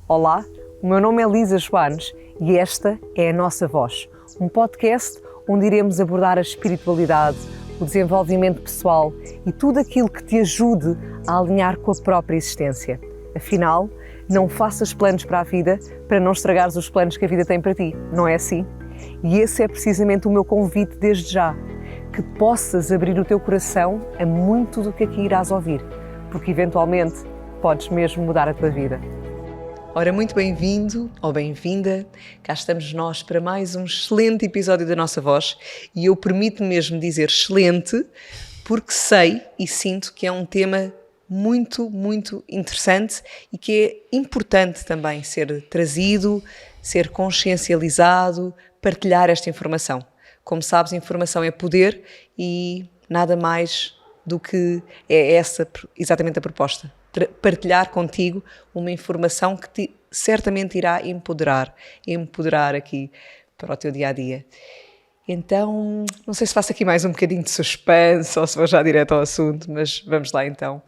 Olá, o meu nome é Lisa Schwanes e esta é a Nossa Voz, um podcast onde iremos abordar a espiritualidade, o desenvolvimento pessoal e tudo aquilo que te ajude a alinhar com a própria existência. Afinal, não faças planos para a vida para não estragares os planos que a vida tem para ti, não é assim? E esse é precisamente o meu convite desde já, que possas abrir o teu coração a muito do que aqui irás ouvir, porque eventualmente podes mesmo mudar a tua vida. Ora, muito bem-vindo ou bem-vinda, cá estamos nós para mais um excelente episódio da Nossa Voz e eu permito-me mesmo dizer excelente porque sei e sinto que é um tema muito interessante e que é importante também ser trazido, ser consciencializado, partilhar esta informação. Como sabes, informação é poder e nada mais do que é essa exatamente a proposta. Partilhar contigo uma informação que te certamente irá empoderar aqui para o teu dia-a-dia. Então, não sei se faço aqui mais um bocadinho de suspense ou se vou já direto ao assunto, mas vamos lá então.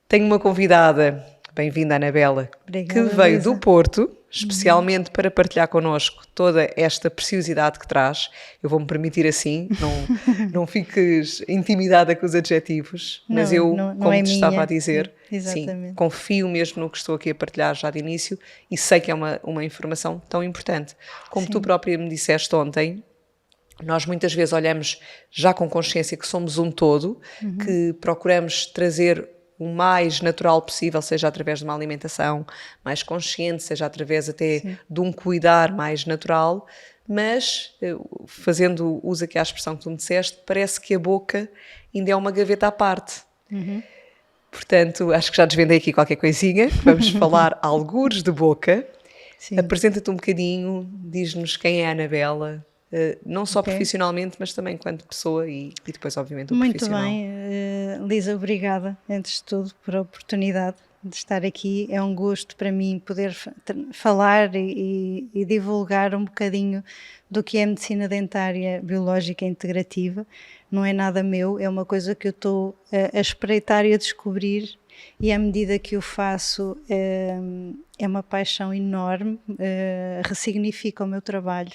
Tenho uma convidada, bem-vinda Anabela, Obrigada, que veio Lisa. do Porto, especialmente para partilhar connosco toda esta preciosidade que traz. Eu vou-me permitir assim, não fiques intimidada com os adjetivos, mas Não como é te estava minha. a dizer, Exatamente. sim, confio mesmo no que estou aqui a partilhar já de início e sei que é uma informação tão importante. Como tu própria me disseste ontem, nós muitas vezes olhamos já com consciência que somos um todo, que procuramos trazer o mais natural possível, seja através de uma alimentação mais consciente, seja através até de um cuidar mais natural, mas, fazendo uso aqui à expressão que tu me disseste, parece que a boca ainda é uma gaveta à parte. Portanto, acho que já desvendei aqui qualquer coisinha, vamos falar algures de boca. Sim. Apresenta-te um bocadinho, diz-nos quem é a Anabela, não só Ok. profissionalmente, mas também enquanto pessoa e depois, obviamente, o Muito profissional. bem, Lisa, obrigada, antes de tudo, por a oportunidade de estar aqui. É um gosto para mim poder falar e divulgar um bocadinho do que é medicina dentária biológica integrativa. Não é nada meu, é uma coisa que eu estou a espreitar e a descobrir, e à medida que o faço é uma paixão enorme, ressignifica o meu trabalho,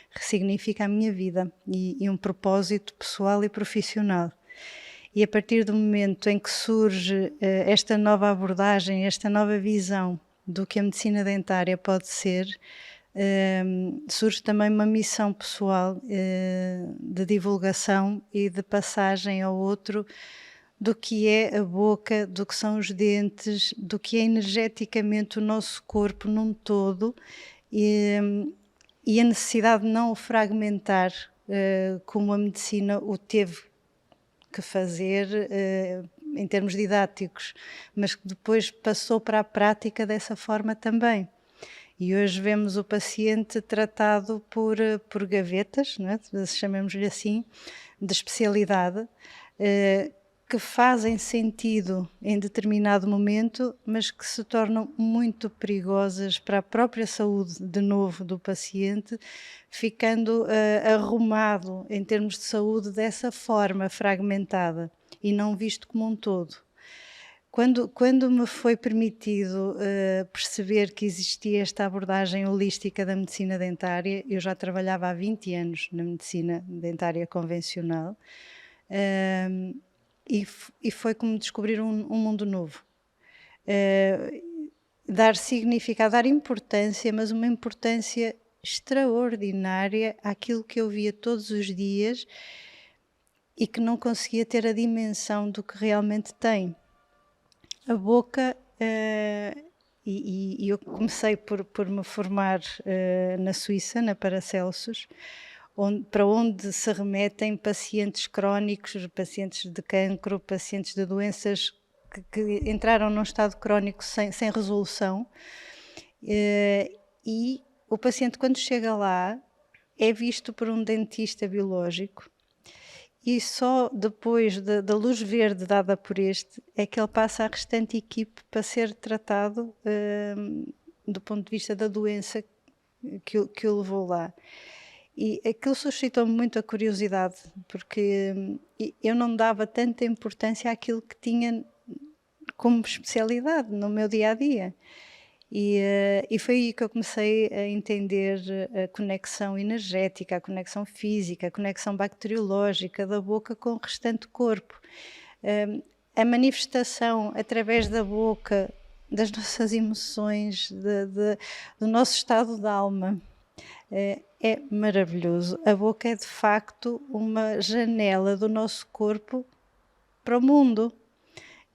ressignifica a minha vida e um propósito pessoal e profissional. E a partir do momento em que surge esta nova abordagem, esta nova visão do que a medicina dentária pode ser, surge também uma missão pessoal de divulgação e de passagem ao outro do que é a boca, do que são os dentes, do que é energeticamente o nosso corpo num todo e a necessidade de não o fragmentar como a medicina o teve que fazer em termos didáticos, mas que depois passou para a prática dessa forma também. E hoje vemos o paciente tratado por gavetas, não é? Chamemos-lhe assim, de especialidade, que fazem sentido em determinado momento, mas que se tornam muito perigosas para a própria saúde, de novo, do paciente, ficando arrumado em termos de saúde dessa forma fragmentada e não visto como um todo. Quando me foi permitido perceber que existia esta abordagem holística da medicina dentária, eu já trabalhava há 20 anos na medicina dentária convencional, e foi como descobrir um mundo novo. Dar significado, dar importância, mas uma importância extraordinária àquilo que eu via todos os dias e que não conseguia ter a dimensão do que realmente tem. A boca, e eu comecei por me formar na Suíça, na Paracelsus, para onde se remetem pacientes crónicos, pacientes de cancro, pacientes de doenças que entraram num estado crónico sem resolução, e o paciente, quando chega lá, é visto por um dentista biológico e só depois da luz verde dada por este é que ele passa à restante equipe para ser tratado do ponto de vista da doença que o levou lá. E aquilo suscitou-me muita curiosidade, porque eu não dava tanta importância àquilo que tinha como especialidade no meu dia-a-dia. E foi aí que eu comecei a entender a conexão energética, a conexão física, a conexão bacteriológica da boca com o restante do corpo. A manifestação através da boca das nossas emoções, do nosso estado de alma. É maravilhoso. A boca é de facto uma janela do nosso corpo para o mundo.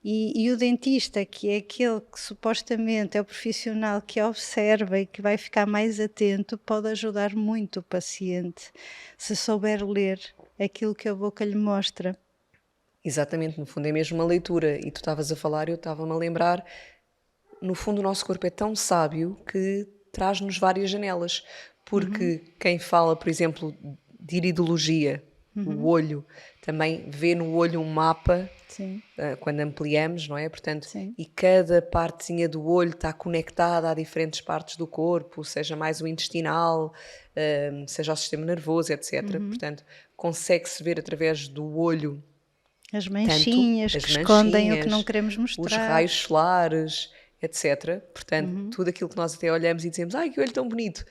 E o dentista, que é aquele que supostamente é o profissional que observa e que vai ficar mais atento, pode ajudar muito o paciente se souber ler aquilo que a boca lhe mostra. Exatamente, no fundo é mesmo uma leitura. E tu estavas a falar, eu estava-me a lembrar, no fundo o nosso corpo é tão sábio que traz-nos várias janelas. Porque quem fala, por exemplo, de iridologia, o olho, também vê no olho um mapa, Sim, quando ampliamos, não é? Portanto, sim. e cada partezinha do olho está conectada a diferentes partes do corpo, seja mais o intestinal, seja o sistema nervoso, etc. Portanto, consegue-se ver através do olho As tanto manchinhas as que escondem o que não manchinhas, queremos os mostrar. raios solares, etc. Portanto, tudo aquilo que nós até olhamos e dizemos, ai, que olho tão bonito,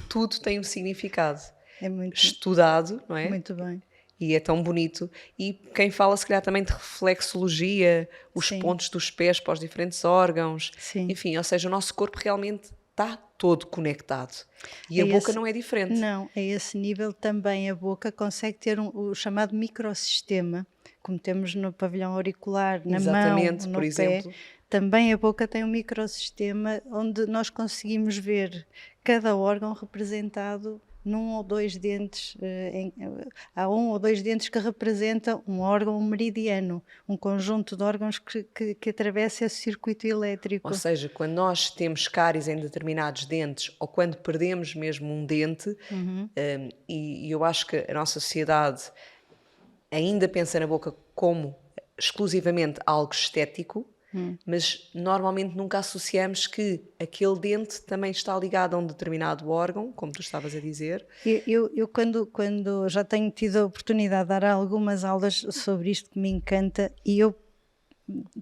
tudo tem um significado É muito, estudado, não é? muito bem. E é tão bonito. E quem fala, se calhar, também de reflexologia, os Sim. pontos dos pés para os diferentes órgãos, Sim. enfim, ou seja, o nosso corpo realmente está todo conectado. E a É boca esse- não é diferente. Não, a esse nível também a boca consegue ter o chamado microsistema, como temos no pavilhão auricular, na Exatamente, mão, por no pé. exemplo. Também a boca tem um microsistema onde nós conseguimos ver cada órgão representado num ou dois dentes. Há um ou dois dentes que representam um órgão meridiano, um conjunto de órgãos que atravessa esse circuito elétrico. Ou seja, quando nós temos cáries em determinados dentes ou quando perdemos mesmo um dente, e eu acho que a nossa sociedade ainda pensa na boca como exclusivamente algo estético, mas normalmente nunca associamos que aquele dente também está ligado a um determinado órgão, como tu estavas a dizer. Eu quando já tenho tido a oportunidade de dar algumas aulas sobre isto que me encanta, e eu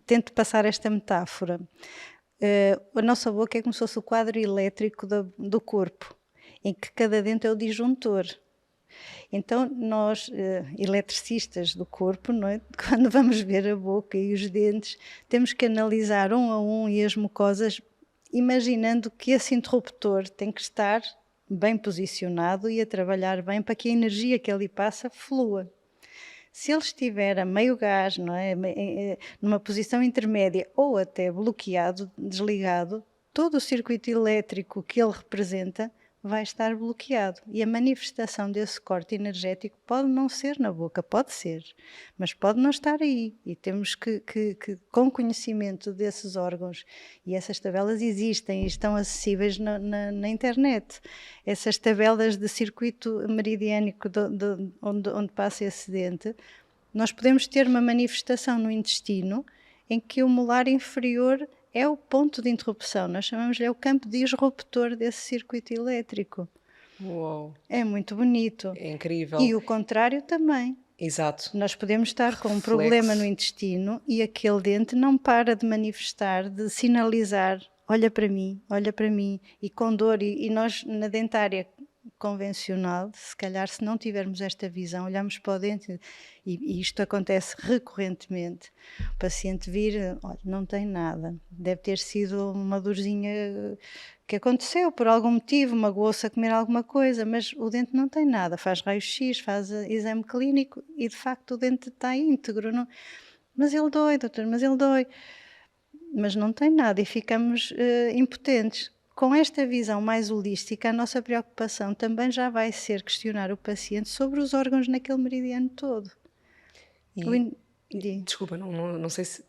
tento passar esta metáfora. A nossa boca é como se fosse o quadro elétrico do corpo, em que cada dente é o disjuntor. Então nós, eletricistas do corpo, não é? Quando vamos ver a boca e os dentes, temos que analisar um a um e as mucosas, imaginando que esse interruptor tem que estar bem posicionado e a trabalhar bem para que a energia que ali passa flua. Se ele estiver a meio gás, não é? Numa posição intermédia ou até bloqueado, desligado, todo o circuito elétrico que ele representa vai estar bloqueado. E a manifestação desse corte energético pode não ser na boca, pode ser, mas pode não estar aí. E temos que com conhecimento desses órgãos, e essas tabelas existem e estão acessíveis na internet, essas tabelas de circuito meridiânico onde passa esse dente, nós podemos ter uma manifestação no intestino em que o molar inferior é o ponto de interrupção, nós chamamos-lhe o campo disruptor desse circuito elétrico. Uou, É muito bonito. é incrível. E o contrário também. Exato. Nós podemos estar com um Reflexo. problema no intestino e aquele dente não para de manifestar, de sinalizar, olha para mim, e com dor. E nós, na dentária convencional, se calhar se não tivermos esta visão, olhamos para o dente, e isto acontece recorrentemente, o paciente vir, olha, não tem nada, deve ter sido uma dorzinha que aconteceu por algum motivo, magoou-se a comer alguma coisa, mas o dente não tem nada, faz raio-x, faz exame clínico e de facto o dente está íntegro, não? Mas ele dói, doutor, mas ele dói, mas não tem nada e ficamos impotentes. Com esta visão mais holística, a nossa preocupação também já vai ser questionar o paciente sobre os órgãos naquele meridiano todo. Desculpa, não sei se...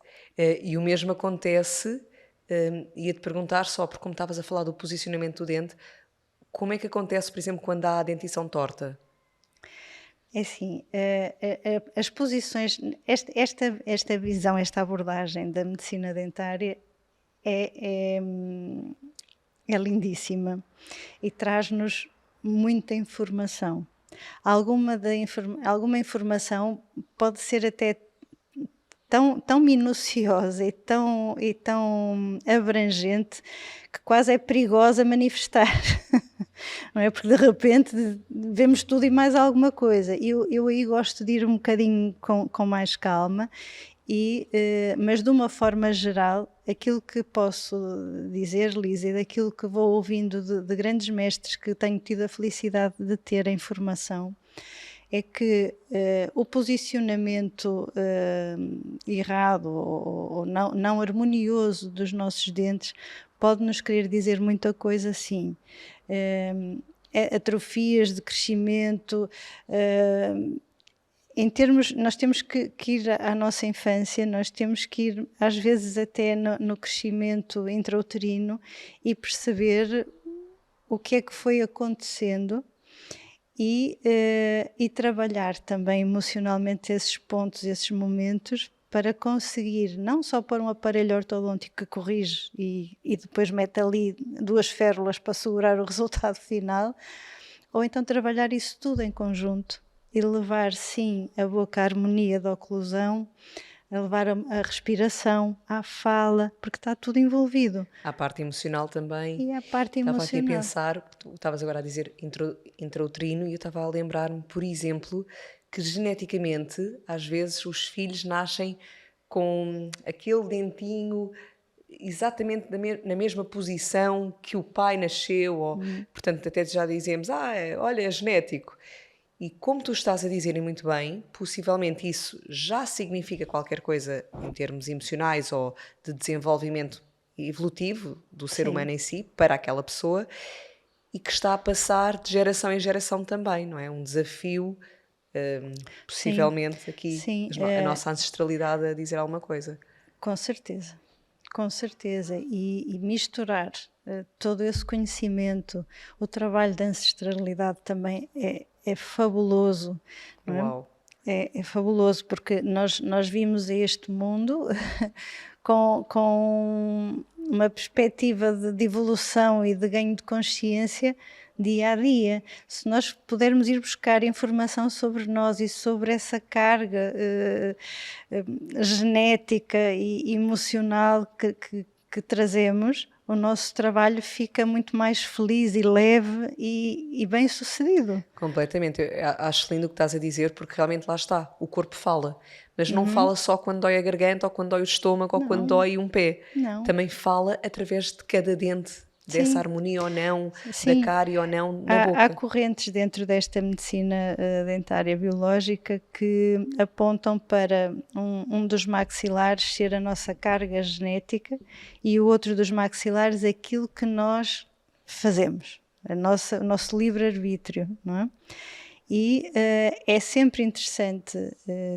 e o mesmo acontece, ia-te perguntar só, porque como estavas a falar do posicionamento do dente, como é que acontece, por exemplo, quando há a dentição torta? É assim, as posições, esta visão, esta abordagem da medicina dentária é lindíssima e traz-nos muita informação. Alguma informação pode ser até tão minuciosa e tão abrangente que quase é perigosa manifestar, não é? Porque de repente vemos tudo e mais alguma coisa. Eu aí gosto de ir um bocadinho com mais calma, mas de uma forma geral, aquilo que posso dizer, Lísia, daquilo que vou ouvindo de grandes mestres que tenho tido a felicidade de ter em formação, é que o posicionamento errado ou não harmonioso dos nossos dentes pode nos querer dizer muita coisa, sim. Atrofias de crescimento, em termos, nós temos que ir à nossa infância, nós temos que ir às vezes até no crescimento intrauterino e perceber o que é que foi acontecendo e trabalhar também emocionalmente esses pontos, esses momentos, para conseguir não só pôr um aparelho ortodôntico que corrige e depois mete ali 2 férulas para segurar o resultado final, ou então trabalhar isso tudo em conjunto e levar sim a boca à harmonia da oclusão, a levar a respiração, à fala, porque está tudo envolvido. A parte emocional também. E a parte Estava aqui a emocional. pensar, tu estavas agora a dizer intrauterino, e eu estava a lembrar-me, por exemplo, que geneticamente, às vezes, os filhos nascem com aquele dentinho exatamente na mesma posição que o pai nasceu, ou, portanto, até já dizemos, olha, é genético. E como tu estás a dizer muito bem, possivelmente isso já significa qualquer coisa em termos emocionais ou de desenvolvimento evolutivo do ser humano em si, para aquela pessoa, e que está a passar de geração em geração também, não é? Um desafio, possivelmente aqui, Sim, a nossa ancestralidade a dizer alguma coisa. com certeza. Com certeza, e misturar todo esse conhecimento, o trabalho da ancestralidade também é fabuloso, não é? Uau! É fabuloso, porque nós vimos este mundo com uma perspectiva de evolução e de ganho de consciência dia a dia. Se nós pudermos ir buscar informação sobre nós e sobre essa carga genética e emocional que trazemos, o nosso trabalho fica muito mais feliz e leve e bem sucedido. Completamente. Eu acho lindo o que estás a dizer, porque realmente lá está, o corpo fala, mas não fala só quando dói a garganta, ou quando dói o estômago, ou quando dói um pé. Não. Também fala através de cada dente, dessa harmonia ou não, Sim. da cárie ou não na boca. Há correntes dentro desta medicina dentária biológica que apontam para um dos maxilares ser a nossa carga genética e o outro dos maxilares aquilo que nós fazemos, o nosso livre-arbítrio, não é? E é sempre interessante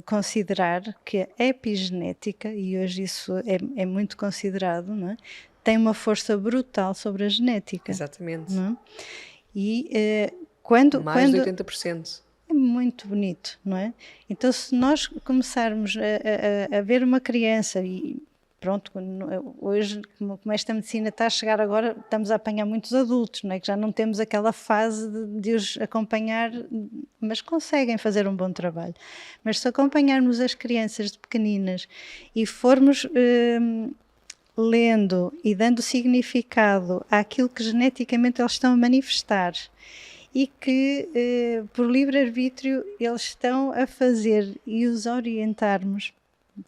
considerar que a epigenética, e hoje isso é muito considerado, não é? Tem uma força brutal sobre a genética. Exatamente. Não é? E mais de 80%. É muito bonito, não é? Então, se nós começarmos a ver uma criança e pronto, hoje, como esta medicina está a chegar agora, estamos a apanhar muitos adultos, não é? Que já não temos aquela fase de os acompanhar, mas conseguem fazer um bom trabalho. Mas se acompanharmos as crianças de pequeninas e formos lendo e dando significado àquilo que geneticamente eles estão a manifestar e que por livre-arbítrio eles estão a fazer e os orientarmos.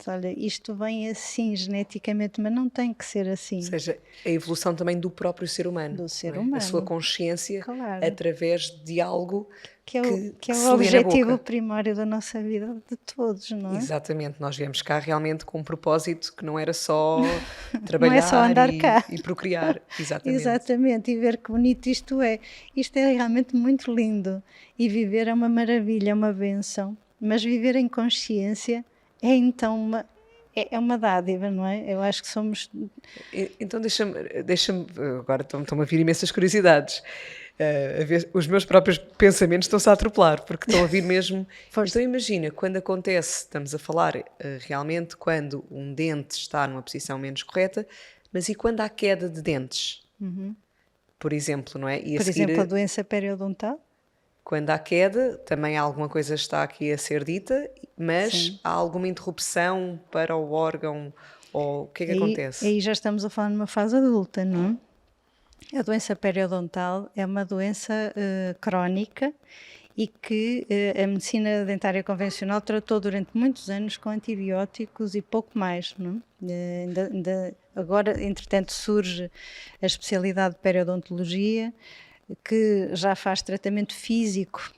Olha, isto vem assim geneticamente, mas não tem que ser assim. Ou seja, a evolução também do próprio ser humano. Do ser não é? humano. A sua consciência, claro, através de algo que é que se o lê na objetivo boca. primário da nossa vida, de todos, não é? Exatamente, nós viemos cá realmente com um propósito que não era só trabalhar Não é só andar cá. e procriar. Exatamente. Exatamente, e ver que bonito isto é. Isto é realmente muito lindo. E viver é uma maravilha, é uma bênção. Mas viver em consciência é então uma dádiva, não é? Eu acho que somos... Então deixa-me agora estão-me a vir imensas curiosidades. A ver, os meus próprios pensamentos estão-se a atropelar, porque estão a vir mesmo... Então imagina, quando acontece, estamos a falar realmente quando um dente está numa posição menos correta, mas e quando há queda de dentes? Por exemplo, não é? E Por exemplo, a doença periodontal? Quando há queda, também alguma coisa está aqui a ser dita, mas Sim. há alguma interrupção para o órgão, ou o que é que Aí, acontece? aí já estamos a falar numa fase adulta, não é? A doença periodontal é uma doença crónica e que a medicina dentária convencional tratou durante muitos anos com antibióticos e pouco mais, não é? Agora, entretanto, surge a especialidade de periodontologia, que já faz tratamento físico,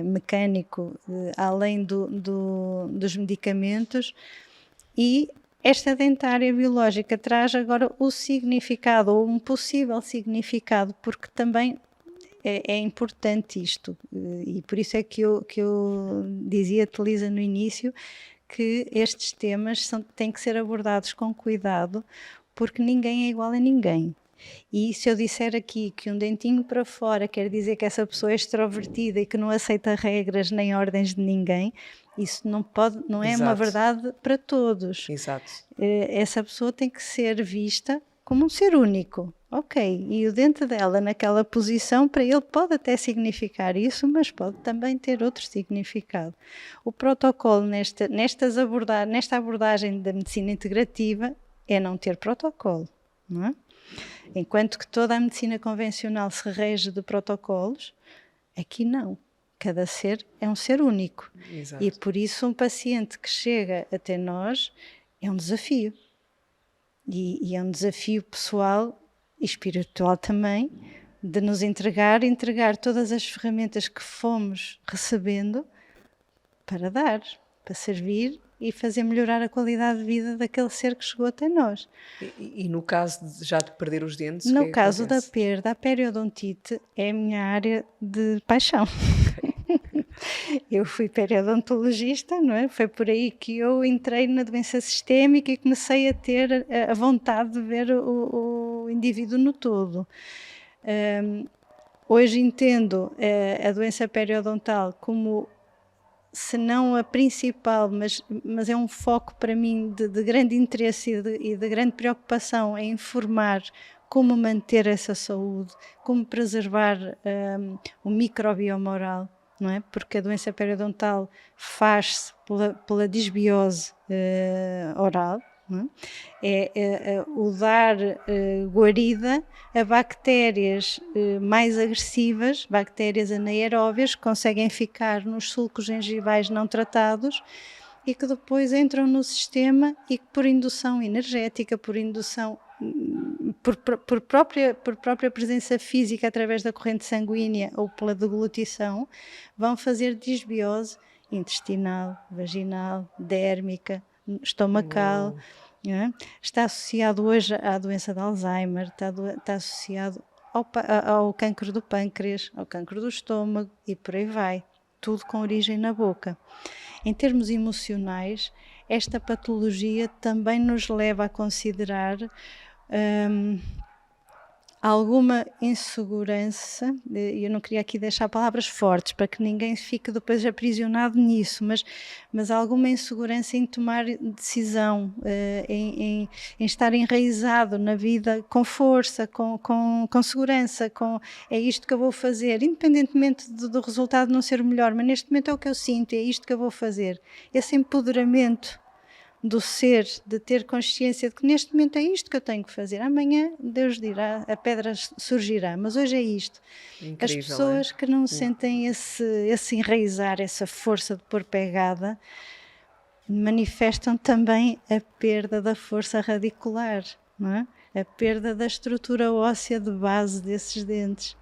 mecânico, além dos medicamentos, e esta dentária biológica traz agora o significado, ou um possível significado, porque também é importante isto, e por isso é que eu dizia-te, Lisa, no início, que estes temas têm que ser abordados com cuidado, porque ninguém é igual a ninguém. E se eu disser aqui que um dentinho para fora quer dizer que essa pessoa é extrovertida e que não aceita regras nem ordens de ninguém, isso não é uma Exato. verdade para todos. Exato. Essa pessoa tem que ser vista como um ser único. Ok, e o dente dela naquela posição, para ele pode até significar isso, mas pode também ter outro significado. O protocolo nesta abordagem da medicina integrativa é não ter protocolo, não é? Enquanto que toda a medicina convencional se rege de protocolos, aqui não. Cada ser é um ser único. Exato. E por isso um paciente que chega até nós é um desafio. E é um desafio pessoal e espiritual também, de nos entregar todas as ferramentas que fomos recebendo para dar, para servir e fazer melhorar a qualidade de vida daquele ser que chegou até nós. E no caso de já de perder os dentes, No o que é que caso da acontece? perda, a periodontite é a minha área de paixão. Eu fui periodontologista, não é? Foi por aí que eu entrei na doença sistémica e comecei a ter a vontade de ver o indivíduo no todo. Hoje entendo a doença periodontal como, se não a principal, mas é um foco para mim de grande interesse e de grande preocupação em informar como manter essa saúde, como preservar o microbioma oral, não é? Porque a doença periodontal faz-se pela disbiose oral, não é? O dar guarida a bactérias mais agressivas, bactérias anaeróbias, que conseguem ficar nos sulcos gengivais não tratados e que depois entram no sistema e que por indução energética, por indução por própria presença física através da corrente sanguínea ou pela deglutição, vão fazer disbiose intestinal, vaginal, dérmica, estomacal. É? Está associado hoje à doença de Alzheimer, está associado ao cancro do pâncreas, ao cancro do estômago e por aí vai. Tudo com origem na boca. Em termos emocionais, esta patologia também nos leva a considerar alguma insegurança, eu não queria aqui deixar palavras fortes para que ninguém fique depois aprisionado nisso, mas alguma insegurança em tomar decisão, em estar enraizado na vida com força, com segurança, é isto que eu vou fazer, independentemente do resultado não ser o melhor, mas neste momento é o que eu sinto, é isto que eu vou fazer. Esse empoderamento do ser, de ter consciência de que neste momento é isto que eu tenho que fazer, amanhã Deus dirá, a pedra surgirá, mas hoje é isto. Incrível, as pessoas que não sentem esse enraizar, essa força de pôr pegada, manifestam também a perda da força radicular, não é? A perda da estrutura óssea de base desses dentes.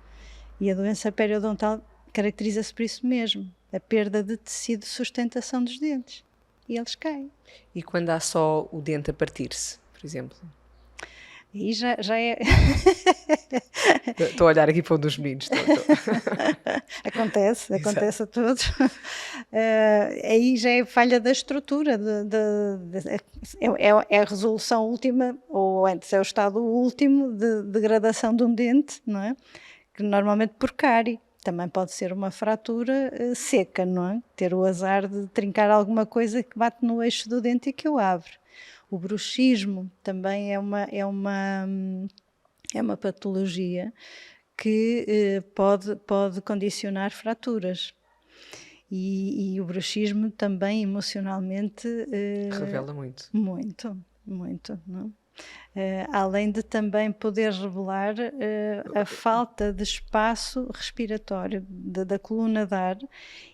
E a doença periodontal caracteriza-se por isso mesmo, a perda de tecido de sustentação dos dentes. E eles caem. E quando há só o dente a partir-se, por exemplo? Aí já é... Estou a olhar aqui para um dos meninos. Acontece a todos. Aí já é falha da estrutura, é a resolução última, ou antes é o estado último de degradação de um dente, não é? Que normalmente por cárie. Também pode ser uma fratura seca, não é? Ter o azar de trincar alguma coisa que bate no eixo do dente e que o abre. O bruxismo também é uma patologia que pode condicionar fraturas. E o bruxismo também emocionalmente Revela muito. Muito, não? Além de também poder revelar a falta de espaço respiratório da coluna de ar,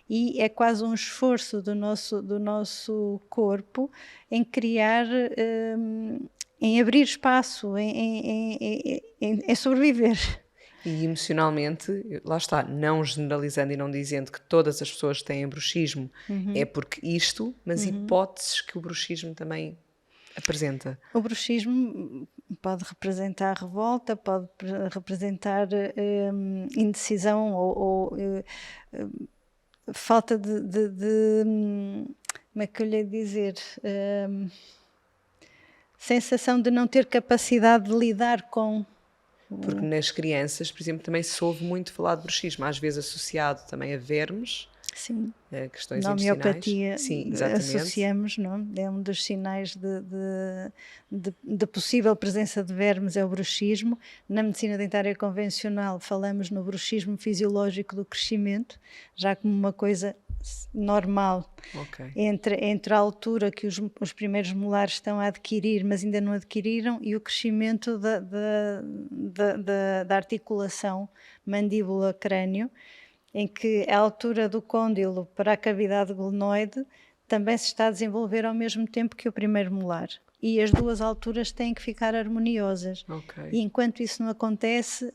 e é quase um esforço do nosso corpo em criar, em abrir espaço, em sobreviver. E emocionalmente, lá está, não generalizando e não dizendo que todas as pessoas que têm bruxismo é porque isto, mas hipóteses que o bruxismo também apresenta. O bruxismo pode representar revolta, pode representar indecisão ou falta de como é que eu lhe ia dizer? Sensação de não ter capacidade de lidar com. Porque nas crianças, por exemplo, também se ouve muito falar de bruxismo, às vezes associado também a vermes, Sim. a questões Na intestinais. homeopatia Sim, exatamente. associamos, não? É um dos sinais de possível presença de vermes, é o bruxismo. Na medicina dentária convencional falamos no bruxismo fisiológico do crescimento, já como uma coisa normal, Ok. entre a altura que os primeiros molares estão a adquirir, mas ainda não adquiriram, e o crescimento da articulação mandíbula-crânio, em que a altura do côndilo para a cavidade glenoide também se está a desenvolver ao mesmo tempo que o primeiro molar. E as duas alturas têm que ficar harmoniosas. Ok. E enquanto isso não acontece,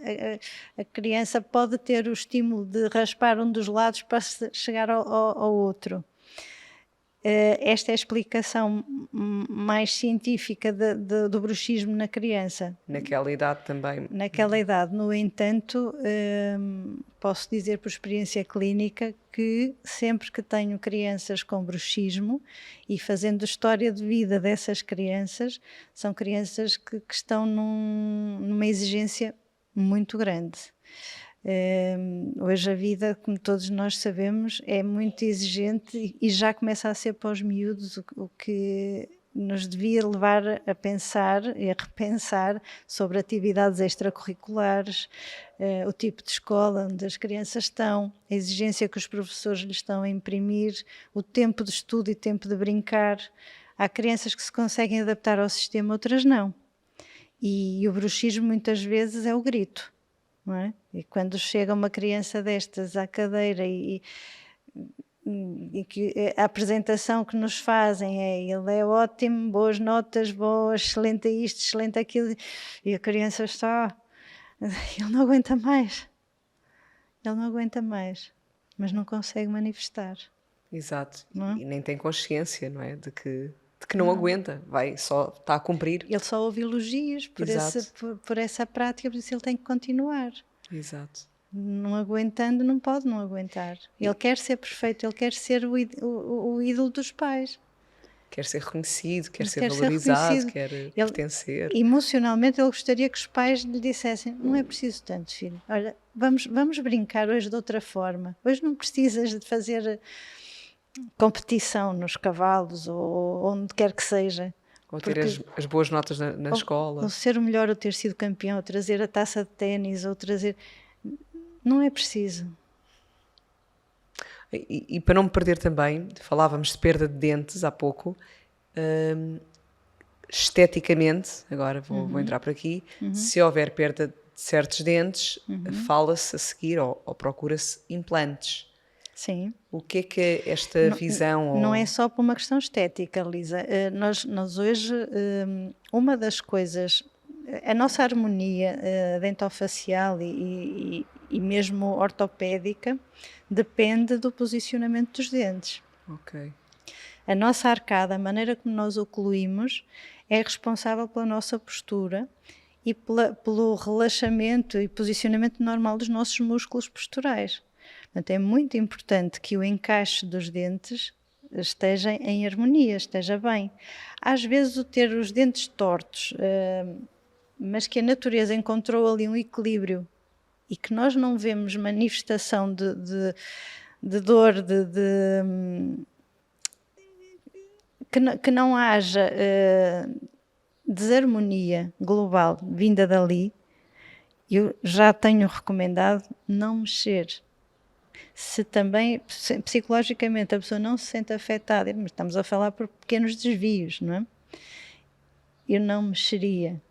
a criança pode ter o estímulo de raspar um dos lados para chegar ao outro. Esta é a explicação mais científica do bruxismo na criança. Naquela idade também. Naquela idade, no entanto, posso dizer por experiência clínica que sempre que tenho crianças com bruxismo e fazendo história de vida dessas crianças, são crianças que estão numa exigência muito grande. Hoje a vida, como todos nós sabemos, é muito exigente e já começa a ser para os miúdos, o que nos devia levar a pensar e a repensar sobre atividades extracurriculares, o tipo de escola onde as crianças estão, a exigência que os professores lhes estão a imprimir, o tempo de estudo e tempo de brincar. Há crianças que se conseguem adaptar ao sistema, outras não. E o bruxismo muitas vezes é o grito. Não é? E quando chega uma criança destas à cadeira e que a apresentação que nos fazem é: ele é ótimo, boas notas, boas, excelente isto, excelente aquilo, e a criança está, ele não aguenta mais, mas não consegue manifestar. Exato. Não? E nem tem consciência, não é? De que não aguenta, só está a cumprir. Ele só ouve elogios por essa prática, por isso ele tem que continuar. Exato. Não aguentando, não pode não aguentar. Ele quer ser perfeito, ele quer ser o ídolo dos pais. Quer ser reconhecido, quer ser valorizado, quer pertencer. Emocionalmente ele gostaria que os pais lhe dissessem: não é preciso tanto, filho, olha, vamos brincar hoje de outra forma, hoje não precisas de fazer competição nos cavalos ou onde quer que seja. Ou ter as boas notas na escola. Ou ser o melhor, ou ter sido campeão, ou trazer a taça de ténis, ou trazer... Não é preciso. E para não me perder também, falávamos de perda de dentes há pouco, esteticamente, agora vou entrar por aqui, se houver perda de certos dentes, fala-se a seguir ou procura-se implantes. Sim. O que é esta visão? Não é só por uma questão estética, Lisa. Nós hoje, uma das coisas, a nossa harmonia dentofacial e mesmo ortopédica depende do posicionamento dos dentes. Ok. A nossa arcada, a maneira como nós ocluímos, é responsável pela nossa postura e pelo relaxamento e posicionamento normal dos nossos músculos posturais. Portanto, é muito importante que o encaixe dos dentes esteja em harmonia, esteja bem. Às vezes o ter os dentes tortos, mas que a natureza encontrou ali um equilíbrio e que nós não vemos manifestação de dor, que não haja desarmonia global vinda dali, eu já tenho recomendado não mexer. Se também, psicologicamente, a pessoa não se sente afetada, mas estamos a falar por pequenos desvios, não é? Eu não mexeria.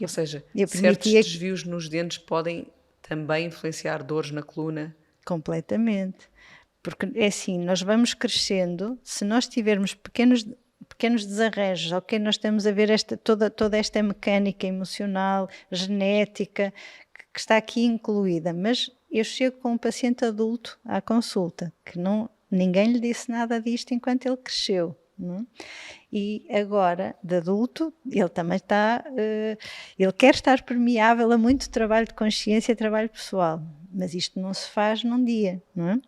Ou seja, eu certos permitia desvios nos dentes podem também influenciar dores na coluna. completamente. Porque é assim, nós vamos crescendo, se nós tivermos pequenos desarranjos, ok, nós estamos a ver toda esta mecânica emocional, genética, que está aqui incluída, mas eu chego com um paciente adulto à consulta, que ninguém lhe disse nada disto enquanto ele cresceu, não é? E agora, de adulto, ele também está, ele quer estar permeável a muito trabalho de consciência e trabalho pessoal, mas isto não se faz num dia, não é?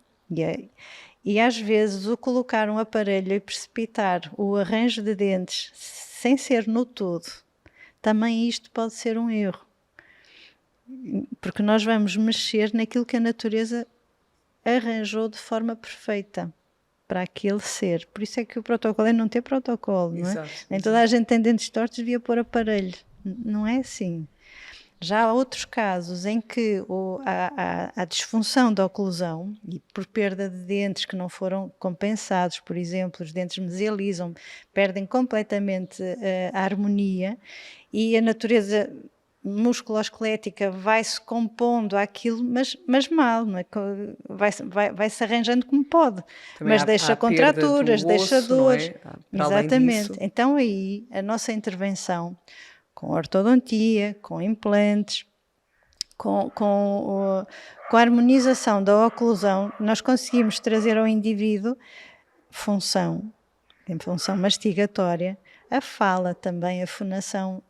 E às vezes o colocar um aparelho e precipitar o arranjo de dentes sem ser no todo, também isto pode ser um erro. Porque nós vamos mexer naquilo que a natureza arranjou de forma perfeita para aquele ser. Por isso é que o protocolo é não ter protocolo, não é? Exato, Nem toda a gente tem dentes tortos devia pôr aparelho. Não é assim. Já há outros casos em que a disfunção da oclusão e por perda de dentes que não foram compensados, por exemplo, os dentes mesializam, perdem completamente a harmonia e a natureza musculoesquelética vai-se compondo àquilo, mas mal, não é? Vai-se arranjando como pode, também mas deixa contraturas, deixa dores. Não é? Para Exatamente. além disso. Então aí a nossa intervenção com ortodontia, com implantes, com a harmonização da oclusão, nós conseguimos trazer ao indivíduo função mastigatória, a fala também, a fonação,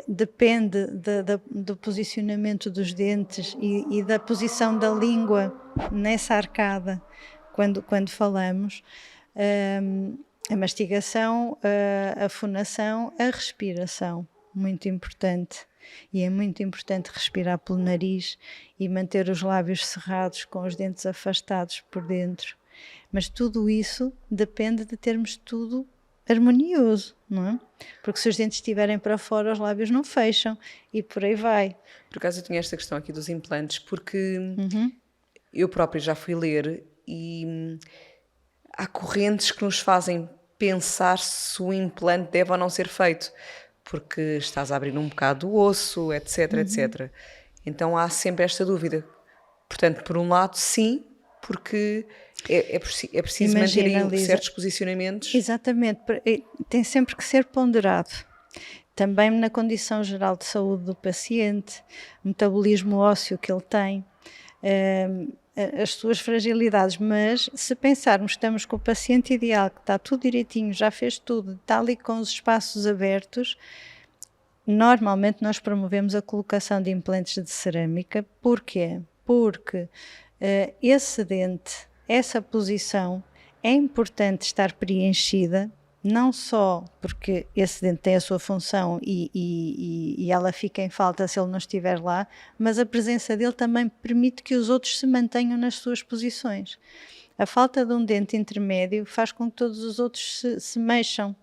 depende do posicionamento dos dentes e da posição da língua nessa arcada, quando falamos. A mastigação, a fonação, a respiração, muito importante. E é muito importante respirar pelo nariz e manter os lábios cerrados com os dentes afastados por dentro. Mas tudo isso depende de termos tudo harmonioso, não é? Porque se os dentes estiverem para fora, os lábios não fecham e por aí vai. Por acaso eu tinha esta questão aqui dos implantes, porque eu própria já fui ler e há correntes que nos fazem pensar se o implante deve ou não ser feito, porque estás a abrir um bocado o osso, etc, etc. Então há sempre esta dúvida. Portanto, por um lado, sim, porque é preciso manter aí certos posicionamentos. Exatamente, tem sempre que ser ponderado. Também na condição geral de saúde do paciente, metabolismo ósseo que ele tem, as suas fragilidades, mas se pensarmos que estamos com o paciente ideal, que está tudo direitinho, já fez tudo, está ali com os espaços abertos, normalmente nós promovemos a colocação de implantes de cerâmica. Porquê? Porque esse dente, essa posição é importante estar preenchida, não só porque esse dente tem a sua função e ela fica em falta se ele não estiver lá, mas a presença dele também permite que os outros se mantenham nas suas posições. A falta de um dente intermédio faz com que todos os outros se mexam,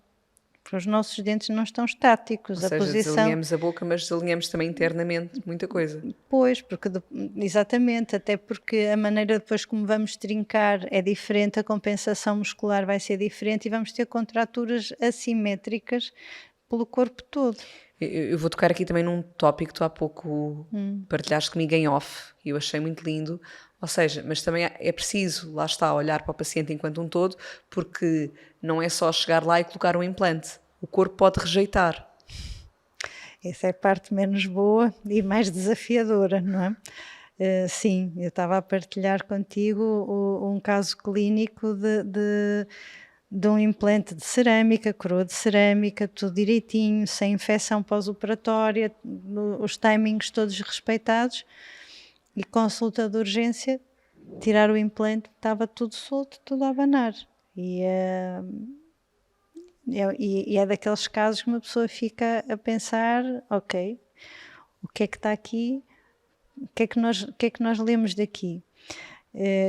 porque os nossos dentes não estão estáticos. Ou seja, desalinhamos a boca, mas desalinhamos também internamente muita coisa. Pois, exatamente, até porque a maneira depois como vamos trincar é diferente, a compensação muscular vai ser diferente e vamos ter contraturas assimétricas pelo corpo todo. Eu vou tocar aqui também num tópico que tu há pouco partilhaste comigo em off e eu achei muito lindo. Ou seja, mas também é preciso, lá está, olhar para o paciente enquanto um todo, porque não é só chegar lá e colocar um implante. O corpo pode rejeitar. Essa é a parte menos boa e mais desafiadora, não é? Sim, eu estava a partilhar contigo um caso clínico de um implante de cerâmica, coroa de cerâmica, tudo direitinho, sem infecção pós-operatória, os timings todos respeitados, e consulta de urgência, tirar o implante, estava tudo solto, tudo a abanar. E é daqueles casos que uma pessoa fica a pensar, ok, o que é que está aqui, o que é que nós lemos daqui?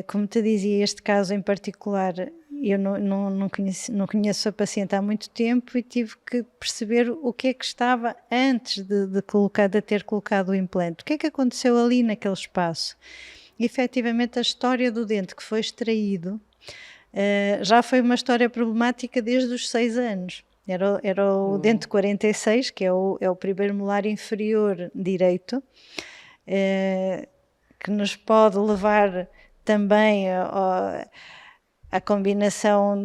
Como te dizia, este caso em particular eu não conheço a paciente há muito tempo e tive que perceber o que é que estava antes de ter colocado o implante. O que é que aconteceu ali naquele espaço? E, efetivamente, a história do dente que foi extraído já foi uma história problemática desde os 6 anos. Era o dente 46, que é o primeiro molar inferior direito, que nos pode levar também a combinação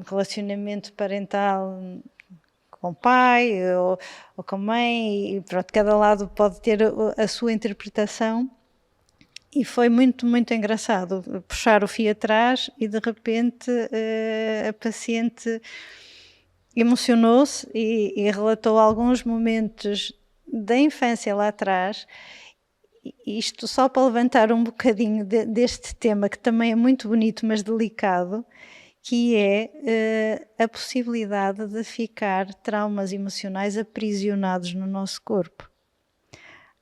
de relacionamento parental com o pai ou com a mãe, e pronto, cada lado pode ter a sua interpretação. E foi muito, muito engraçado puxar o fio atrás e de repente a paciente emocionou-se e relatou alguns momentos da infância lá atrás. Isto só para levantar um bocadinho deste tema, que também é muito bonito, mas delicado, que é a possibilidade de ficar traumas emocionais aprisionados no nosso corpo.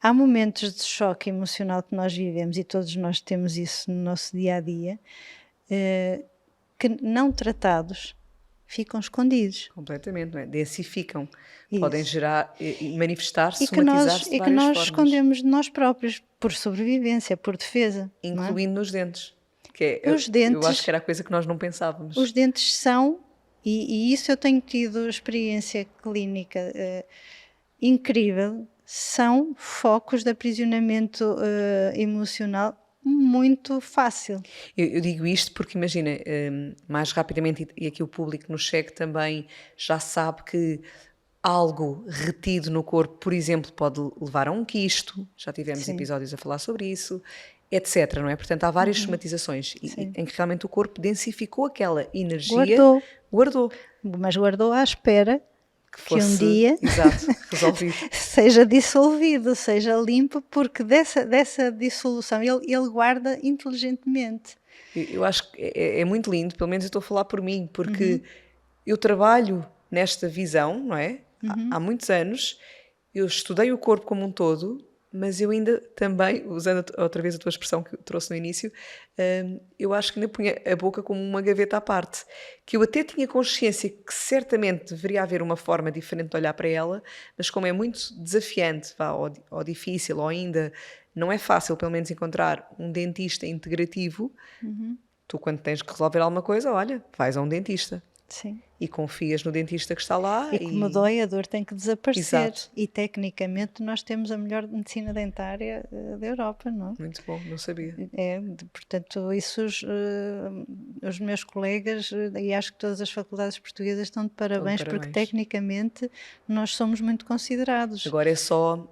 Há momentos de choque emocional que nós vivemos, e todos nós temos isso no nosso dia-a-dia, que não tratados ficam escondidos. Completamente, não é? Densificam. Isso. Podem gerar, manifestar-se, E que nós somatizar-se de várias formas. escondemos de nós próprios, por sobrevivência, por defesa. Incluindo nos dentes. Que Os dentes. Eu acho que era a coisa que nós não pensávamos. Os dentes são, e isso eu tenho tido experiência clínica incrível, são focos de aprisionamento emocional muito fácil. Eu digo isto porque, imagina, mais rapidamente, e aqui o público nos segue também já sabe que algo retido no corpo, por exemplo, pode levar a um quisto, já tivemos Sim. episódios a falar sobre isso, etc, não é? Portanto, há várias somatizações em que realmente o corpo densificou aquela energia. Guardou. Mas guardou à espera que um dia exato, resolvido. seja dissolvido, seja limpo, porque dessa dissolução ele guarda inteligentemente. Eu acho que é muito lindo, pelo menos eu estou a falar por mim, porque eu trabalho nesta visão, não é? Há muitos anos, eu estudei o corpo como um todo, mas eu ainda também, usando outra vez a tua expressão que eu trouxe no início, eu acho que ainda punha a boca como uma gaveta à parte, que eu até tinha consciência que certamente deveria haver uma forma diferente de olhar para ela, mas como é muito desafiante, ou difícil, ou ainda não é fácil, pelo menos, encontrar um dentista integrativo, tu quando tens que resolver alguma coisa, olha, vais a um dentista. Sim. E confias no dentista que está lá. E como dói, a dor tem que desaparecer. Exato. E tecnicamente nós temos a melhor medicina dentária da Europa, não é? Muito bom, não sabia. Portanto, isso os meus colegas, e acho que todas as faculdades portuguesas estão de parabéns, porque tecnicamente nós somos muito considerados. Agora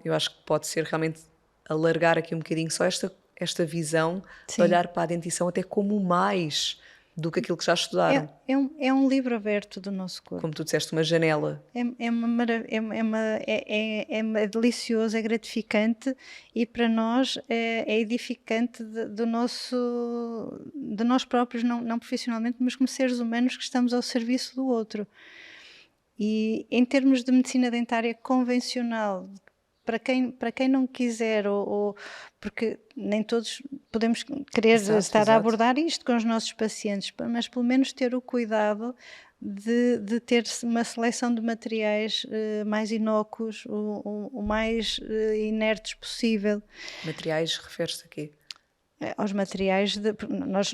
eu acho que pode ser realmente alargar aqui um bocadinho só esta visão de olhar para a dentição até como mais do que aquilo que já estudaram. É um livro aberto do nosso corpo. Como tu disseste, uma janela. É delicioso, é gratificante e para nós é edificante de nós próprios, não profissionalmente, mas como seres humanos que estamos ao serviço do outro. E em termos de medicina dentária convencional, para quem não quiser, porque nem todos podemos querer estar a abordar isto com os nossos pacientes, mas pelo menos ter o cuidado de ter uma seleção de materiais mais inócuos, o mais inertes possível. Materiais refere-se a quê? Aos materiais,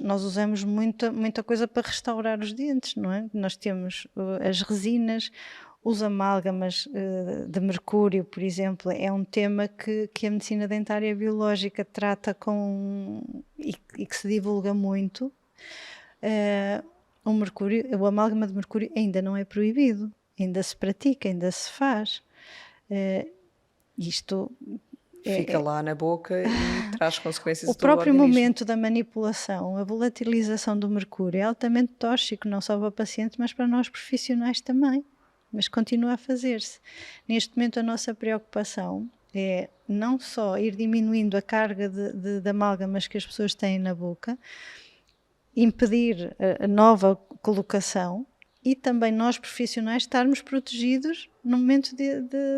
nós usamos muita coisa para restaurar os dentes, não é? Nós temos as resinas, os amálgamas de mercúrio, por exemplo, é um tema que a medicina dentária biológica trata e que se divulga muito. O amálgama de mercúrio ainda não é proibido, ainda se pratica, ainda se faz. Isto fica lá na boca e traz consequências. O próprio momento da manipulação, a volatilização do mercúrio é altamente tóxico, não só para o paciente, mas para nós profissionais também. Mas continua a fazer-se. Neste momento a nossa preocupação é não só ir diminuindo a carga de amálgamas que as pessoas têm na boca, impedir a nova colocação e também nós profissionais estarmos protegidos no momento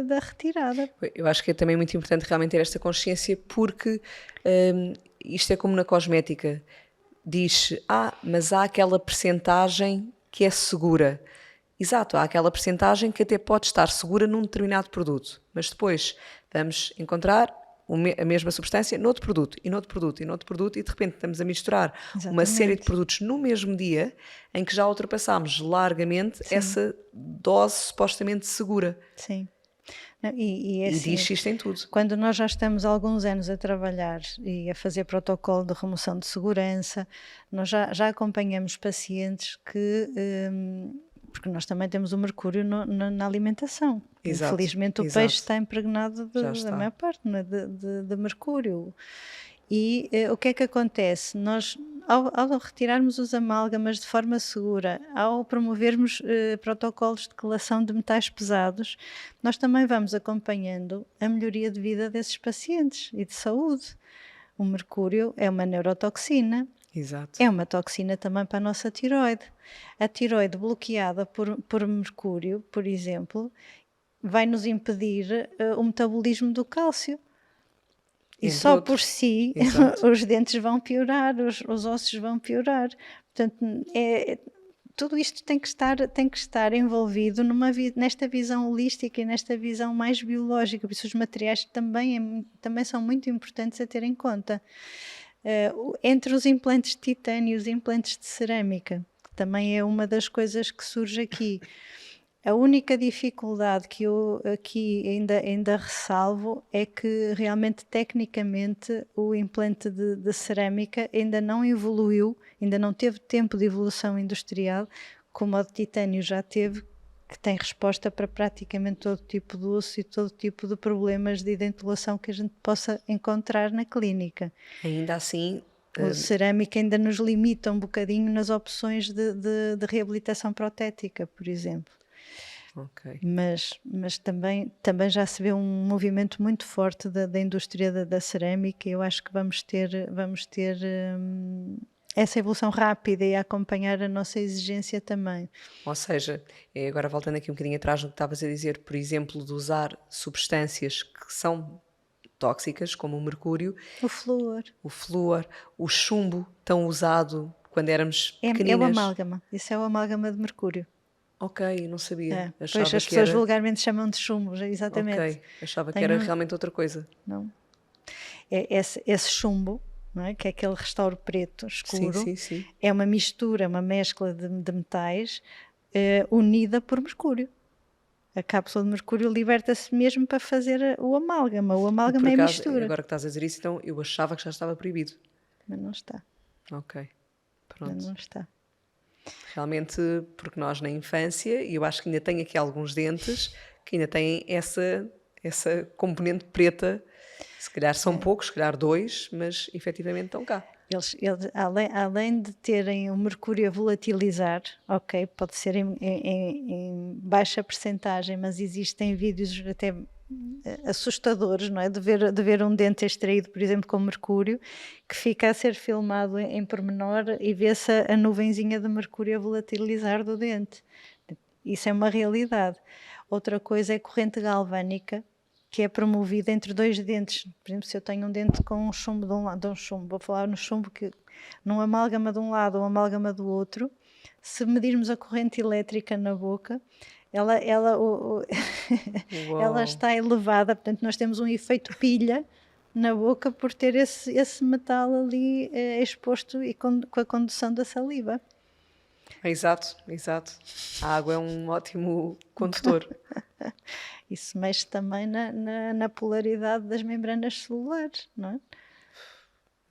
da retirada. Eu acho que é também muito importante realmente ter esta consciência, porque isto é como na cosmética. diz, mas há aquela percentagem que é segura. Exato, há aquela percentagem que até pode estar segura num determinado produto, mas depois vamos encontrar a mesma substância noutro produto, e noutro produto, e noutro produto, e de repente estamos a misturar uma série de produtos no mesmo dia em que já ultrapassámos largamente essa dose supostamente segura. Sim. Não, e assim, diz isto em tudo. Quando nós já estamos há alguns anos a trabalhar e a fazer protocolo de remoção de segurança, nós já acompanhamos pacientes que... porque nós também temos o mercúrio na alimentação. Exato, infelizmente o peixe está impregnado da maior parte, não é? de mercúrio. E o que é que acontece? Nós, ao retirarmos os amálgamas de forma segura, ao promovermos protocolos de quelação de metais pesados, nós também vamos acompanhando a melhoria de vida desses pacientes e de saúde. O mercúrio é uma neurotoxina. Exato. É uma toxina também para a nossa tiroide. A tiroide bloqueada por mercúrio, por exemplo, vai nos impedir o metabolismo do cálcio. E Entre só outros. por si os dentes vão piorar, os ossos vão piorar. Portanto, tudo isto tem que estar envolvido nesta visão holística e nesta visão mais biológica. Por isso os materiais também são muito importantes a ter em conta. Entre os implantes de titânio e os implantes de cerâmica, que também é uma das coisas que surge aqui. A única dificuldade que eu aqui ainda ressalvo é que realmente tecnicamente o implante de cerâmica ainda não evoluiu, ainda não teve tempo de evolução industrial como o de titânio já teve, que tem resposta para praticamente todo tipo de osso e todo tipo de problemas de dentulação que a gente possa encontrar na clínica. Ainda assim... O cerâmica ainda nos limita um bocadinho nas opções de reabilitação protética, por exemplo. Okay. Mas também já se vê um movimento muito forte da indústria da cerâmica, e eu acho que vamos ter essa evolução rápida e a acompanhar a nossa exigência também. Ou seja, agora voltando aqui um bocadinho atrás no que estavas a dizer, por exemplo, de usar substâncias que são tóxicas, como o mercúrio, o flúor, o chumbo, tão usado quando éramos pequeninas. É o amálgama, isso é o amálgama de mercúrio. Ok, não sabia. Achava pois as pessoas vulgarmente chamam de chumbo, exatamente. Ok, achava que era realmente outra coisa. Não. Esse chumbo, não é? Que é aquele restauro preto escuro, sim. É uma mistura, uma mescla de metais unida por mercúrio. A cápsula de mercúrio liberta-se mesmo para fazer o amálgama. O amálgama é a mistura. Agora que estás a dizer isso, então eu achava que já estava proibido. Mas não está. Ok, pronto. Mas não está. Realmente, porque nós na infância, e eu acho que ainda tenho aqui alguns dentes que ainda têm essa componente preta. Se calhar são poucos, se calhar 2, mas efetivamente estão cá. Eles além de terem o mercúrio a volatilizar, ok, pode ser em baixa percentagem, mas existem vídeos até assustadores, não é? De ver um dente extraído, por exemplo, com mercúrio, que fica a ser filmado em pormenor e vê-se a nuvenzinha de mercúrio a volatilizar do dente. Isso é uma realidade. Outra coisa é a corrente galvânica, que é promovida entre dois dentes. Por exemplo, se eu tenho um dente com um chumbo de um lado, vou falar no chumbo, que num amálgama de um lado ou amálgama do outro, se medirmos a corrente elétrica na boca, ela está elevada, portanto nós temos um efeito pilha na boca por ter esse metal ali exposto e com a condução da saliva. Exato. A água é um ótimo condutor. Isso mexe também na polaridade das membranas celulares, não é?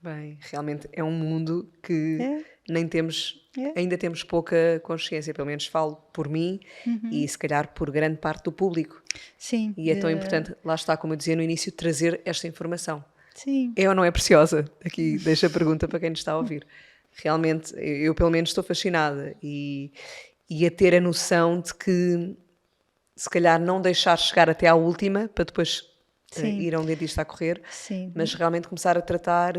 Bem, realmente é um mundo que ainda temos pouca consciência, pelo menos falo por mim e se calhar por grande parte do público. Sim. E é tão importante, lá está, como eu dizia no início, trazer esta informação. Sim. É ou não é preciosa? Aqui deixo a pergunta para quem nos está a ouvir. Realmente, eu pelo menos estou fascinada e a ter a noção de que se calhar não deixar chegar até à última para depois ir a um dentista a correr, Sim. mas realmente começar a tratar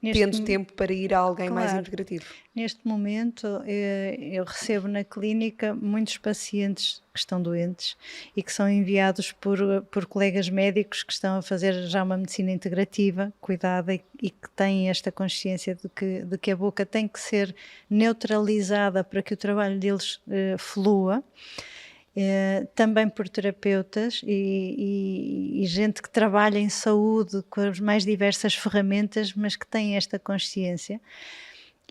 tendo tempo para ir a alguém mais integrativo. Neste momento eu recebo na clínica muitos pacientes que estão doentes e que são enviados por colegas médicos que estão a fazer já uma medicina integrativa, cuidada e que têm esta consciência de que a boca tem que ser neutralizada para que o trabalho deles flua. Também por terapeutas e gente que trabalha em saúde com as mais diversas ferramentas, mas que têm esta consciência.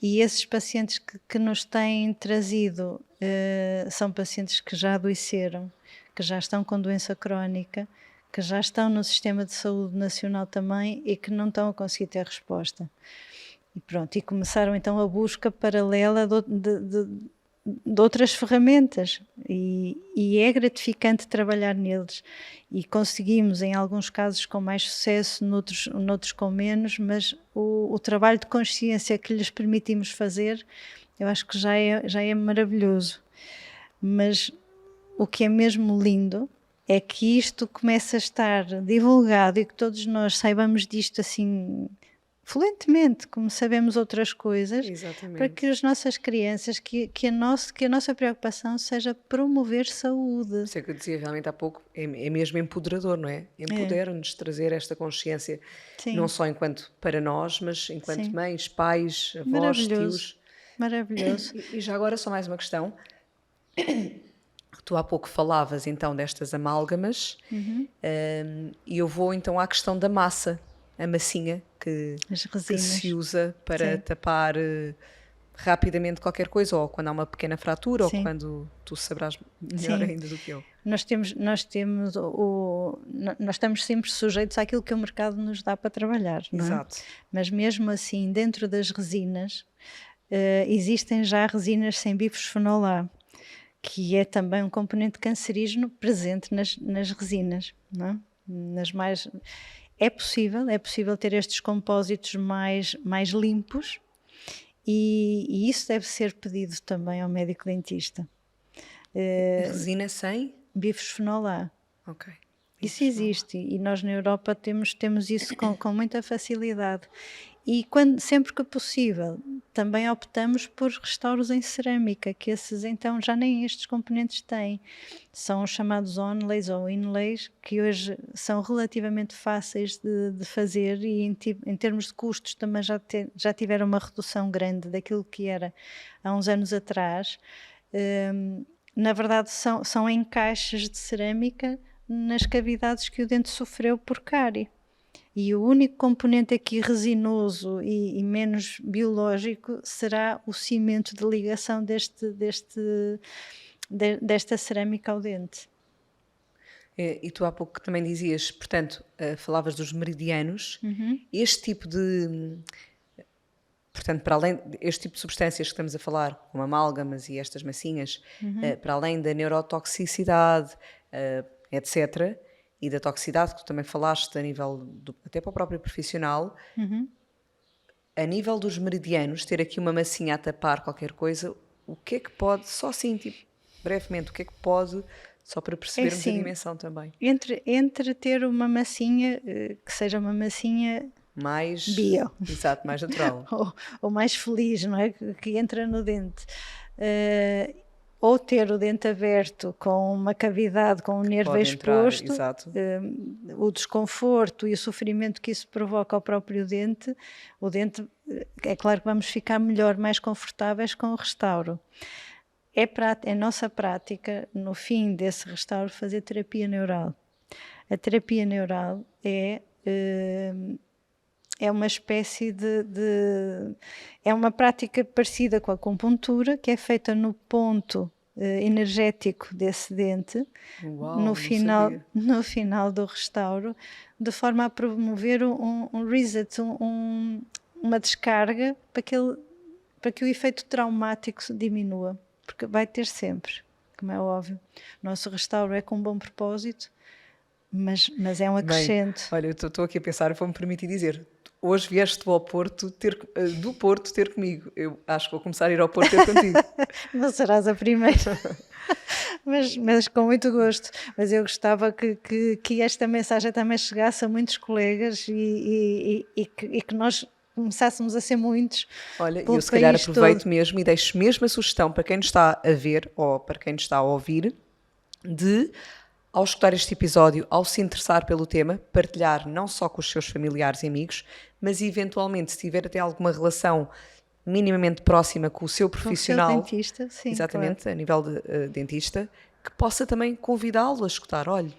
E esses pacientes que nos têm trazido são pacientes que já adoeceram, que já estão com doença crónica, que já estão no sistema de saúde nacional também e que não estão a conseguir ter resposta. E pronto, e começaram então a busca paralela de outras ferramentas e é gratificante trabalhar neles e conseguimos em alguns casos com mais sucesso, noutros com menos, mas o trabalho de consciência que lhes permitimos fazer eu acho que já é maravilhoso. Mas o que é mesmo lindo é que isto começa a estar divulgado e que todos nós saibamos disto assim fluentemente, como sabemos outras coisas. Exatamente. Para que as nossas crianças, que a nossa preocupação seja promover saúde. Isso é que eu dizia realmente há pouco, é mesmo empoderador, não é? Empodera-nos trazer esta consciência, Sim. não só enquanto para nós, mas enquanto Sim. mães, pais, avós, Maravilhoso. tios. Maravilhoso. E já agora só mais uma questão. Tu há pouco falavas então destas amálgamas e eu vou então à questão da massa, a massinha que se usa para tapar rapidamente qualquer coisa, ou quando há uma pequena fratura, ou quando tu saberás melhor ainda do que eu. Nós estamos sempre sujeitos àquilo que o mercado nos dá para trabalhar, não é? Exato. Mas mesmo assim, dentro das resinas, existem já resinas sem bifosfonol A, que é também um componente cancerígeno presente nas resinas, não é? É possível ter estes compósitos mais limpos e isso deve ser pedido também ao médico dentista. Resina sem? Bifosfonol A. Ok. Isso existe e nós na Europa temos isso com muita facilidade. E sempre que possível, também optamos por restauros em cerâmica, que esses então já nem estes componentes têm. São os chamados onlays ou inlays, que hoje são relativamente fáceis de fazer e em termos de custos também já tiveram uma redução grande daquilo que era há uns anos atrás. Na verdade são encaixes de cerâmica nas cavidades que o dente sofreu por cárie. E o único componente aqui resinoso e menos biológico será o cimento de ligação desta cerâmica ao dente. E tu há pouco também dizias, portanto, falavas dos meridianos. Este tipo de... Portanto, para além deste tipo de substâncias que estamos a falar, como amálgamas e estas massinhas, para além da neurotoxicidade, etc., e da toxicidade que tu também falaste a nível até para o próprio profissional, a nível dos meridianos, ter aqui uma massinha a tapar qualquer coisa, o que é que pode, só assim, tipo, brevemente, o que é que pode, só para percebermos a dimensão também? Entre ter uma massinha, que seja uma massinha mais bio. Exato, mais natural. ou mais feliz, não é? Que entra no dente. Ou ter o dente aberto com uma cavidade, com um nervo exposto, o desconforto e o sofrimento que isso provoca ao próprio dente, o dente, é claro que vamos ficar melhor, mais confortáveis com o restauro. É nossa prática, no fim desse restauro, fazer terapia neural. A terapia neural é uma espécie é uma prática parecida com a acupuntura, que é feita no ponto energético desse dente. Uau, no final do restauro, de forma a promover um reset, uma descarga para que o efeito traumático diminua, porque vai ter sempre, como é óbvio. O nosso restauro é com um bom propósito, mas é um acrescento. Bem, olha, eu estou aqui a pensar, vou-me permitir dizer, hoje vieste do Porto ter comigo. Eu acho que vou começar a ir ao Porto ter contigo. Não serás a primeira. mas com muito gosto. Mas eu gostava que esta mensagem também chegasse a muitos colegas e que nós começássemos a ser muitos Olha, pelo eu se calhar país aproveito todo. mesmo e deixo mesmo a sugestão para quem nos está a ver ou para quem nos está a ouvir de, ao escutar este episódio, ao se interessar pelo tema, partilhar não só com os seus familiares e amigos, mas eventualmente, se tiver até alguma relação minimamente próxima com o seu Com o seu profissional, dentista, sim, exatamente, claro. a nível de dentista, que possa também convidá-lo a escutar, olha,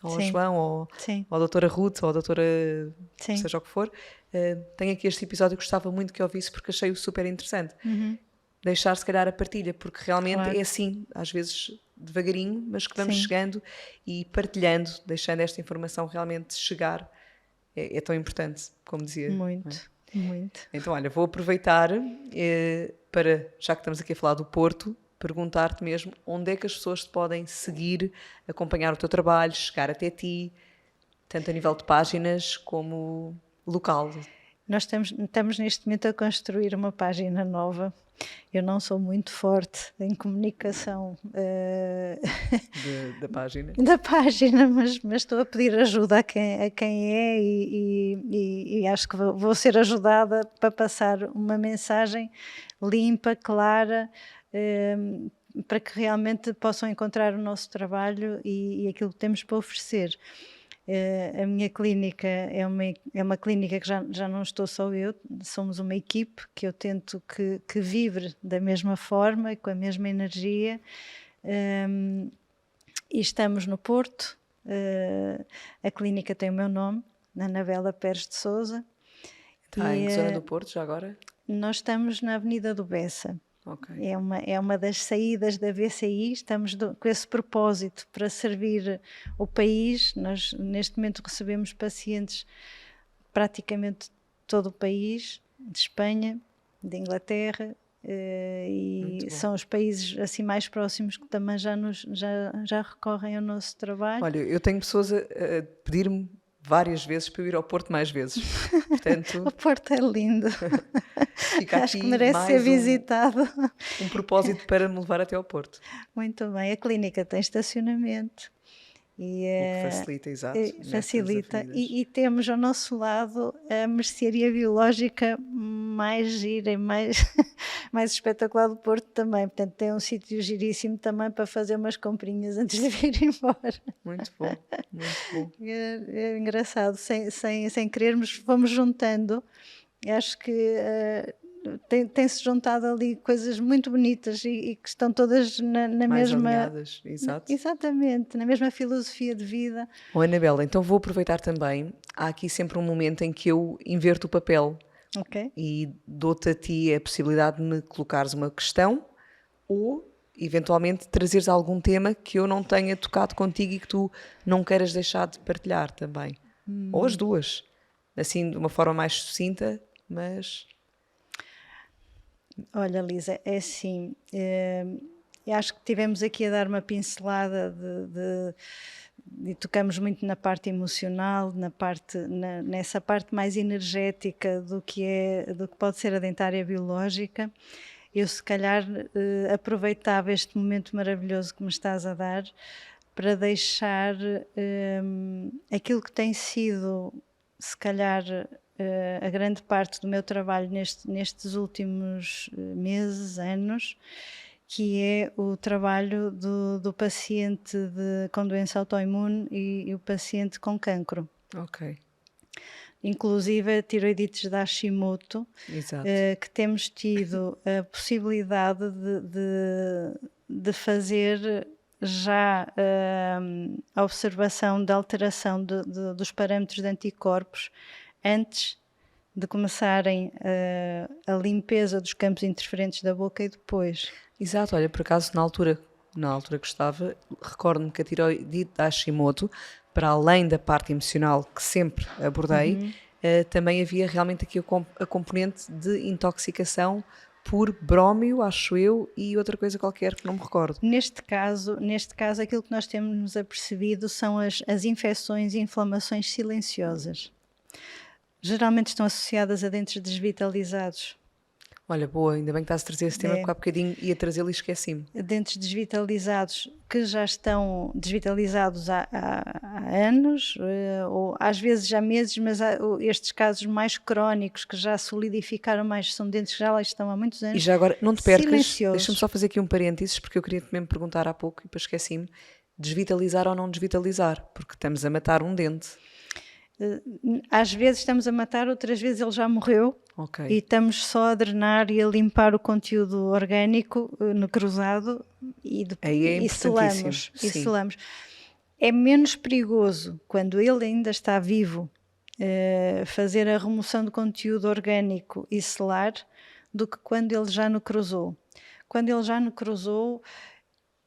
ou ao Sim, João, ou sim, à doutora Ruth, ou à doutora sim. seja o que for, tenho aqui este episódio, gostava muito que ouvisse porque achei-o super interessante. Deixar se calhar a partilha, porque realmente Claro. é assim, às vezes devagarinho, mas que vamos Sim. chegando e partilhando, deixando esta informação realmente chegar, é tão importante, como dizia. Muito, muito. Então, olha, vou aproveitar para, já que estamos aqui a falar do Porto, perguntar-te mesmo onde é que as pessoas te podem seguir, acompanhar o teu trabalho, chegar até ti, tanto a nível de páginas como local. Nós estamos neste momento a construir uma página nova. Eu não sou muito forte em comunicação Da página. da página, mas estou a pedir ajuda a quem é e acho que vou ser ajudada para passar uma mensagem limpa, clara, para que realmente possam encontrar o nosso trabalho e aquilo que temos para oferecer. A minha clínica é uma clínica que já não estou só eu, somos uma equipe que eu tento que vibre da mesma forma e com a mesma energia, e estamos no Porto. A clínica tem o meu nome, Anabela Pérez de Sousa. Está em que zona do Porto, já agora? Nós estamos na Avenida do Bessa. Ok. É uma das saídas da VCI, estamos com esse propósito para servir o país. Nós neste momento recebemos pacientes praticamente de todo o país, de Espanha, de Inglaterra, e são os países assim mais próximos que também já recorrem ao nosso trabalho. Olha, eu tenho pessoas a pedir-me várias vezes para eu ir ao Porto mais vezes. Portanto, O Porto é lindo. fica Acho que aqui merece ser mais visitado. um propósito para me levar até ao Porto. Muito bem, a clínica tem estacionamento e O que facilita, exato. nestas facilita. avenidas. E temos ao nosso lado a mercearia biológica mais gira e mais, mais espetacular do Porto também. Portanto, tem um sítio giríssimo também para fazer umas comprinhas antes de vir embora. Muito bom, muito bom. É engraçado, sem querermos, fomos juntando. Acho que tem-se juntado ali coisas muito bonitas e que estão todas na Mais mesma. alinhadas, exato. Exatamente, na mesma filosofia de vida. Oh, Anabela, então vou aproveitar também. Há aqui sempre um momento em que eu inverto o papel Ok? e dou-te a ti a possibilidade de me colocares uma questão ou, eventualmente, trazeres algum tema que eu não tenha tocado contigo e que tu não queiras deixar de partilhar também. Ou as duas. Assim, de uma forma mais sucinta, mas... Olha, Lisa, é assim, eu acho que tivemos aqui a dar uma pincelada e tocamos muito na parte emocional, nessa parte mais energética do que pode ser a dentária biológica. Eu se calhar aproveitava este momento maravilhoso que me estás a dar para deixar aquilo que tem sido, se calhar, a grande parte do meu trabalho nestes últimos meses, anos, que é o trabalho do paciente com doença autoimune e o paciente com cancro. Ok, Inclusive a tiroidites de Hashimoto, exato. que temos tido a possibilidade de fazer já a observação da alteração dos parâmetros de anticorpos antes de começarem a limpeza dos campos interferentes da boca e depois. Exato, olha, por acaso na altura que estava, recordo-me que a tiroidite de Hashimoto, para além da parte emocional que sempre abordei, também havia realmente aqui a componente de intoxicação por brómio, acho eu, e outra coisa qualquer que não me recordo. Neste caso, aquilo que nós temos apercebido são as infecções e inflamações silenciosas. Geralmente estão associadas a dentes desvitalizados. Olha, boa, ainda bem que estás a trazer esse tema, É. porque há bocadinho ia trazê-lo e esqueci-me. Dentes desvitalizados que já estão desvitalizados há anos, ou às vezes já meses, mas estes casos mais crónicos que já solidificaram mais, são dentes que já lá estão há muitos E anos, já agora, não te percas, deixa-me silenciosos. só fazer aqui um parênteses, porque eu queria-te mesmo perguntar há pouco e depois esqueci-me, desvitalizar ou não desvitalizar, porque estamos a matar um dente. Às vezes estamos a matar, outras vezes ele já morreu. Ok. E estamos só a drenar e a limpar o conteúdo orgânico no cruzado Aí é e importantíssimo, selamos. E sim. selamos. É menos perigoso quando ele ainda está vivo fazer a remoção do conteúdo orgânico e selar do que quando ele já no cruzou. Quando ele já no cruzou,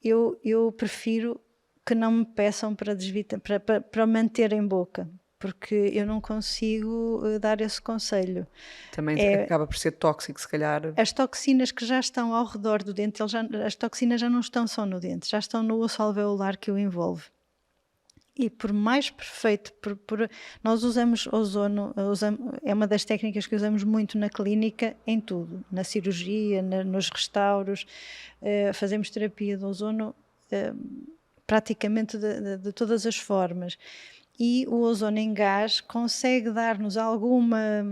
eu prefiro que não me peçam para manter em boca, porque eu não consigo dar esse conselho. Também acaba por ser tóxico, se calhar. As toxinas que já estão ao redor do dente, as toxinas já não estão só no dente, já estão no osso alveolar que o envolve. E por mais perfeito, nós usamos ozono, é uma das técnicas que usamos muito na clínica, em tudo, na cirurgia, nos restauros, fazemos terapia de ozono praticamente de todas as formas. E o ozono em gás consegue dar-nos alguma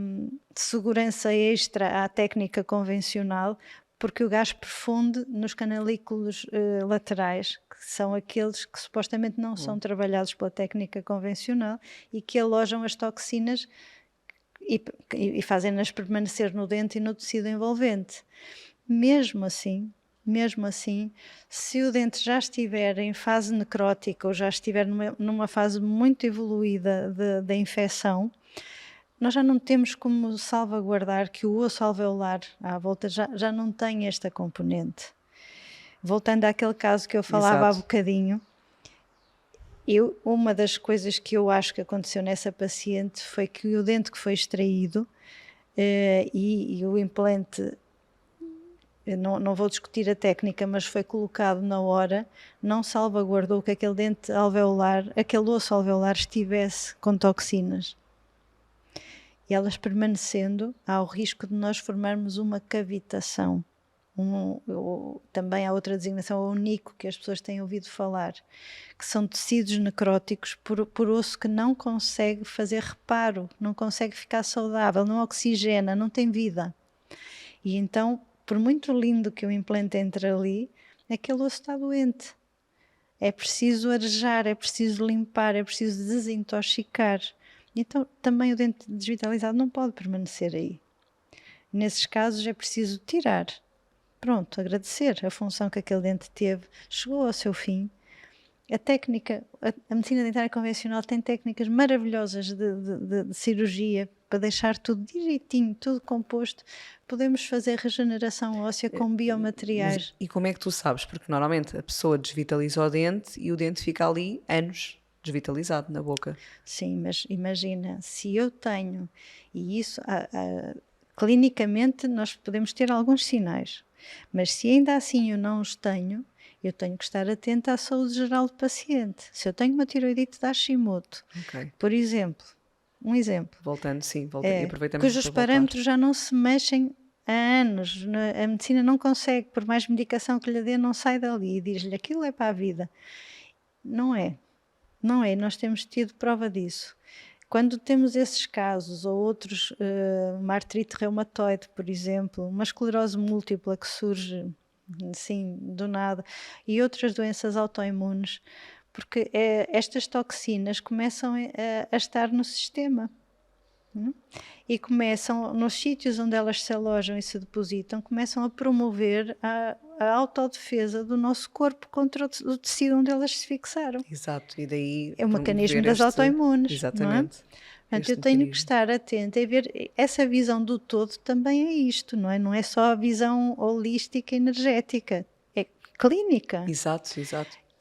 segurança extra à técnica convencional, porque o gás profunde nos canalículos laterais, que são aqueles que supostamente não são trabalhados pela técnica convencional e que alojam as toxinas e fazem-nas permanecer no dente e no tecido envolvente. Mesmo assim, se o dente já estiver em fase necrótica ou já estiver numa fase muito evoluída da infecção, nós já não temos como salvaguardar que o osso alveolar à volta já não tem esta componente. Voltando àquele caso que eu falava há bocadinho, uma das coisas que eu acho que aconteceu nessa paciente foi que o dente que foi extraído e o implante, eu não vou discutir a técnica, mas foi colocado na hora, não salvaguardou que aquele dente alveolar, aquele osso alveolar estivesse com toxinas. E elas permanecendo, há o risco de nós formarmos uma cavitação. Também há outra designação, o nico, que as pessoas têm ouvido falar, que são tecidos necróticos por osso que não consegue fazer reparo, não consegue ficar saudável, não oxigena, não tem vida. E então, por muito lindo que o implante entre ali, aquele osso está doente. É preciso arejar, é preciso limpar, é preciso desintoxicar. Então, também o dente desvitalizado não pode permanecer aí. Nesses casos é preciso tirar. Pronto, agradecer a função que aquele dente teve, chegou ao seu fim. A técnica, a medicina dentária convencional tem técnicas maravilhosas de cirurgia para deixar tudo direitinho, tudo composto. Podemos fazer regeneração óssea com biomateriais. E como é que tu sabes? Porque normalmente a pessoa desvitaliza o dente e o dente fica ali anos desvitalizado na boca. Sim, mas imagina, se eu tenho, e isso clinicamente nós podemos ter alguns sinais, mas se ainda assim eu não os tenho, eu tenho que estar atenta à saúde geral do paciente. Se eu tenho uma tiroidite de Hashimoto, por exemplo, Voltando, e aproveitamos cujos parâmetros já não se mexem há anos, a medicina não consegue, por mais medicação que lhe dê, não sai dali e diz-lhe aquilo é para a vida. Não é, nós temos tido prova disso. Quando temos esses casos, ou outros, uma artrite reumatoide, por exemplo, uma esclerose múltipla que surge assim do nada, e outras doenças autoimunes, porque estas toxinas começam a estar no sistema. E começam, nos sítios onde elas se alojam e se depositam, começam a promover a autodefesa do nosso corpo contra o tecido onde elas se fixaram. Exato, e daí é o mecanismo das autoimunes. Exatamente. Não é? Portanto, eu tenho que estar atenta e ver essa visão do todo também é isto, não é? Não é só a visão holística energética, é clínica. Exato.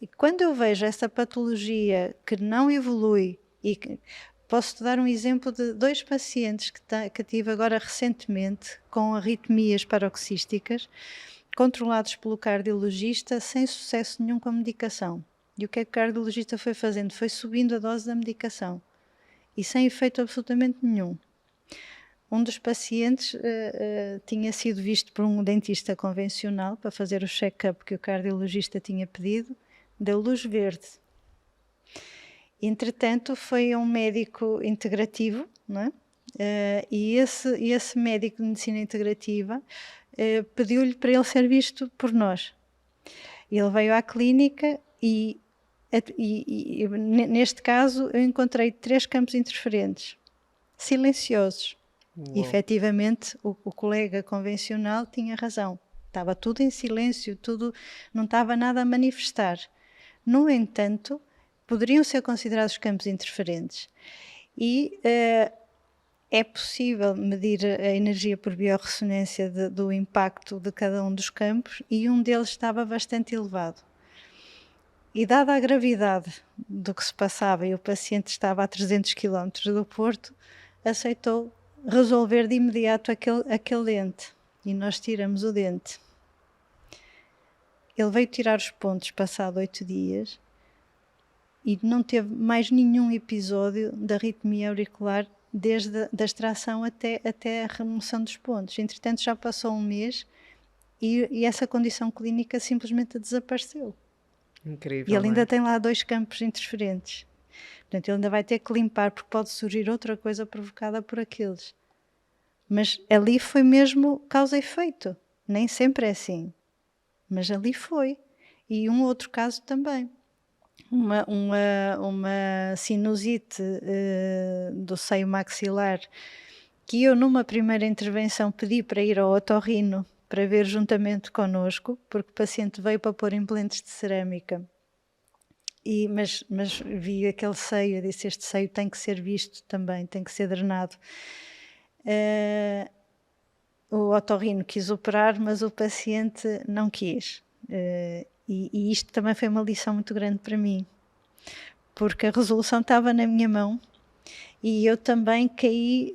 E quando eu vejo essa patologia que não evolui, posso-te dar um exemplo de 2 pacientes que tive agora recentemente com arritmias paroxísticas, controlados pelo cardiologista sem sucesso nenhum com a medicação. E o que é que o cardiologista foi fazendo? Foi subindo a dose da medicação e sem efeito absolutamente nenhum. um dos pacientes tinha sido visto por um dentista convencional para fazer o check-up que o cardiologista tinha pedido, deu luz verde. Entretanto, foi a um médico integrativo, não é? E esse médico de medicina integrativa pediu-lhe para ele ser visto por nós. Ele veio à clínica e neste caso eu encontrei 3 campos interferentes, silenciosos. E, efetivamente, o colega convencional tinha razão. Estava tudo em silêncio, não estava nada a manifestar. No entanto, poderiam ser considerados campos interferentes. E é possível medir a energia por biorressonância do impacto de cada um dos campos, e um deles estava bastante elevado. E dada a gravidade do que se passava e o paciente estava a 300 km do Porto, aceitou resolver de imediato aquele dente. E nós tiramos o dente. Ele veio tirar os pontos passado 8 dias e não teve mais nenhum episódio de arritmia auricular desde a extração até a remoção dos pontos. Entretanto, já passou um mês e essa condição clínica simplesmente desapareceu. Incrível. E ele ainda tem lá 2 campos interferentes. Portanto, ele ainda vai ter que limpar, porque pode surgir outra coisa provocada por aqueles. Mas ali foi mesmo causa e efeito. Nem sempre é assim. Mas ali foi. E um outro caso também. Uma sinusite do seio maxilar, que eu numa primeira intervenção pedi para ir ao otorrino para ver juntamente connosco, porque o paciente veio para pôr implantes de cerâmica. Mas vi aquele seio, eu disse, este seio tem que ser visto também, tem que ser drenado. O otorrino quis operar, mas o paciente não quis. E isto também foi uma lição muito grande para mim, porque a resolução estava na minha mão e eu também caí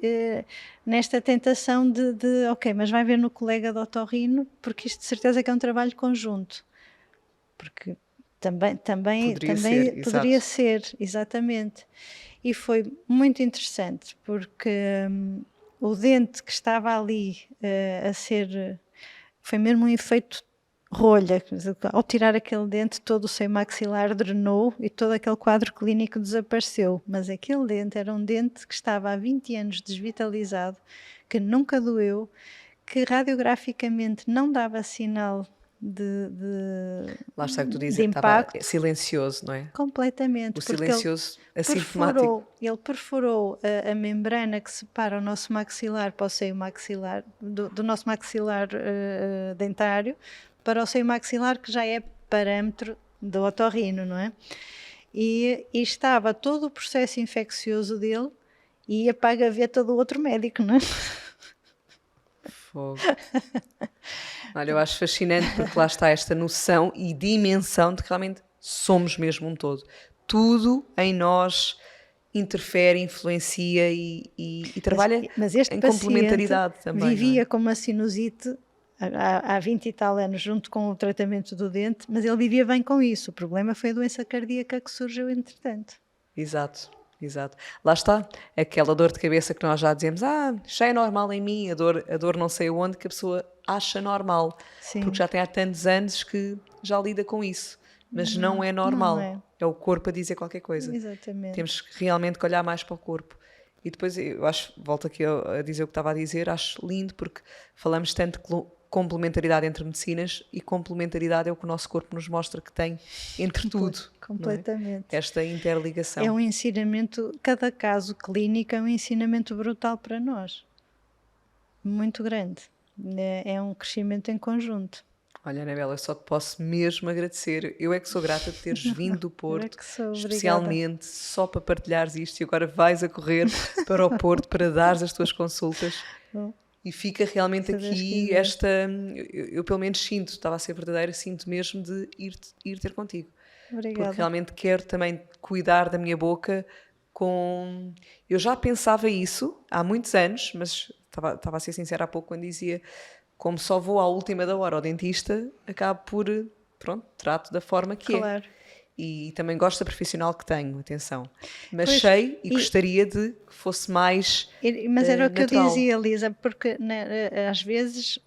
nesta tentação de ok, mas vai ver no colega do otorrino, porque isto de certeza que é um trabalho conjunto. Porque também poderia ser, exatamente. E foi muito interessante, porque o dente que estava ali foi mesmo um efeito rolha. Ao tirar aquele dente, todo o seio maxilar drenou e todo aquele quadro clínico desapareceu. Mas aquele dente era um dente que estava há 20 anos desvitalizado, que nunca doeu, que radiograficamente não dava sinal lá está que tu dizes, de impacto. Estava silencioso, não é? Completamente. O silencioso assintomático. Ele perfurou a membrana que separa o nosso maxilar para o seio maxilar, do nosso maxilar dentário, para o seio maxilar, que já é parâmetro do otorrino, não é? E estava todo o processo infeccioso dele e ia para a gaveta do outro médico, não é? Fogo. Olha, eu acho fascinante, porque lá está esta noção e dimensão de que realmente somos mesmo um todo. Tudo em nós interfere, influencia e trabalha mas este em complementaridade também. Vivia não é? com uma sinusite há 20 e tal anos, junto com o tratamento do dente, mas ele vivia bem com isso. O problema foi a doença cardíaca que surgiu entretanto. Exato. Lá está, aquela dor de cabeça que nós já dizemos, já é normal em mim, a dor não sei onde, que a pessoa acha normal. Sim. Porque já tem há tantos anos que já lida com isso. Mas não é normal. Não é. É o corpo a dizer qualquer coisa. Exatamente. Temos que realmente olhar mais para o corpo. E depois, eu acho, volto aqui a dizer o que estava a dizer, acho lindo porque falamos tanto de complementaridade entre medicinas, e complementaridade é o que o nosso corpo nos mostra que tem entre tudo. Completamente. É? Esta interligação. É um ensinamento, cada caso clínico é um ensinamento brutal para nós. Muito grande. É um crescimento em conjunto. Olha, Anabela, eu só te posso mesmo agradecer. Eu é que sou grata de teres vindo do Porto, especialmente só para partilhares isto, e agora vais a correr para o Porto para dares as tuas consultas. E fica realmente aqui eu pelo menos sinto, estava a ser verdadeira, sinto mesmo de ir ter contigo. Obrigada. Porque realmente quero também cuidar da minha boca Eu já pensava isso há muitos anos, mas estava a ser sincera há pouco quando dizia, como só vou à última da hora ao dentista, acabo por, trato da forma que claro. é. e também gosto da profissional que tenho, atenção. Mas Pois, sei e gostaria de que fosse mais mas era o que eu natural. dizia, Lisa, porque às vezes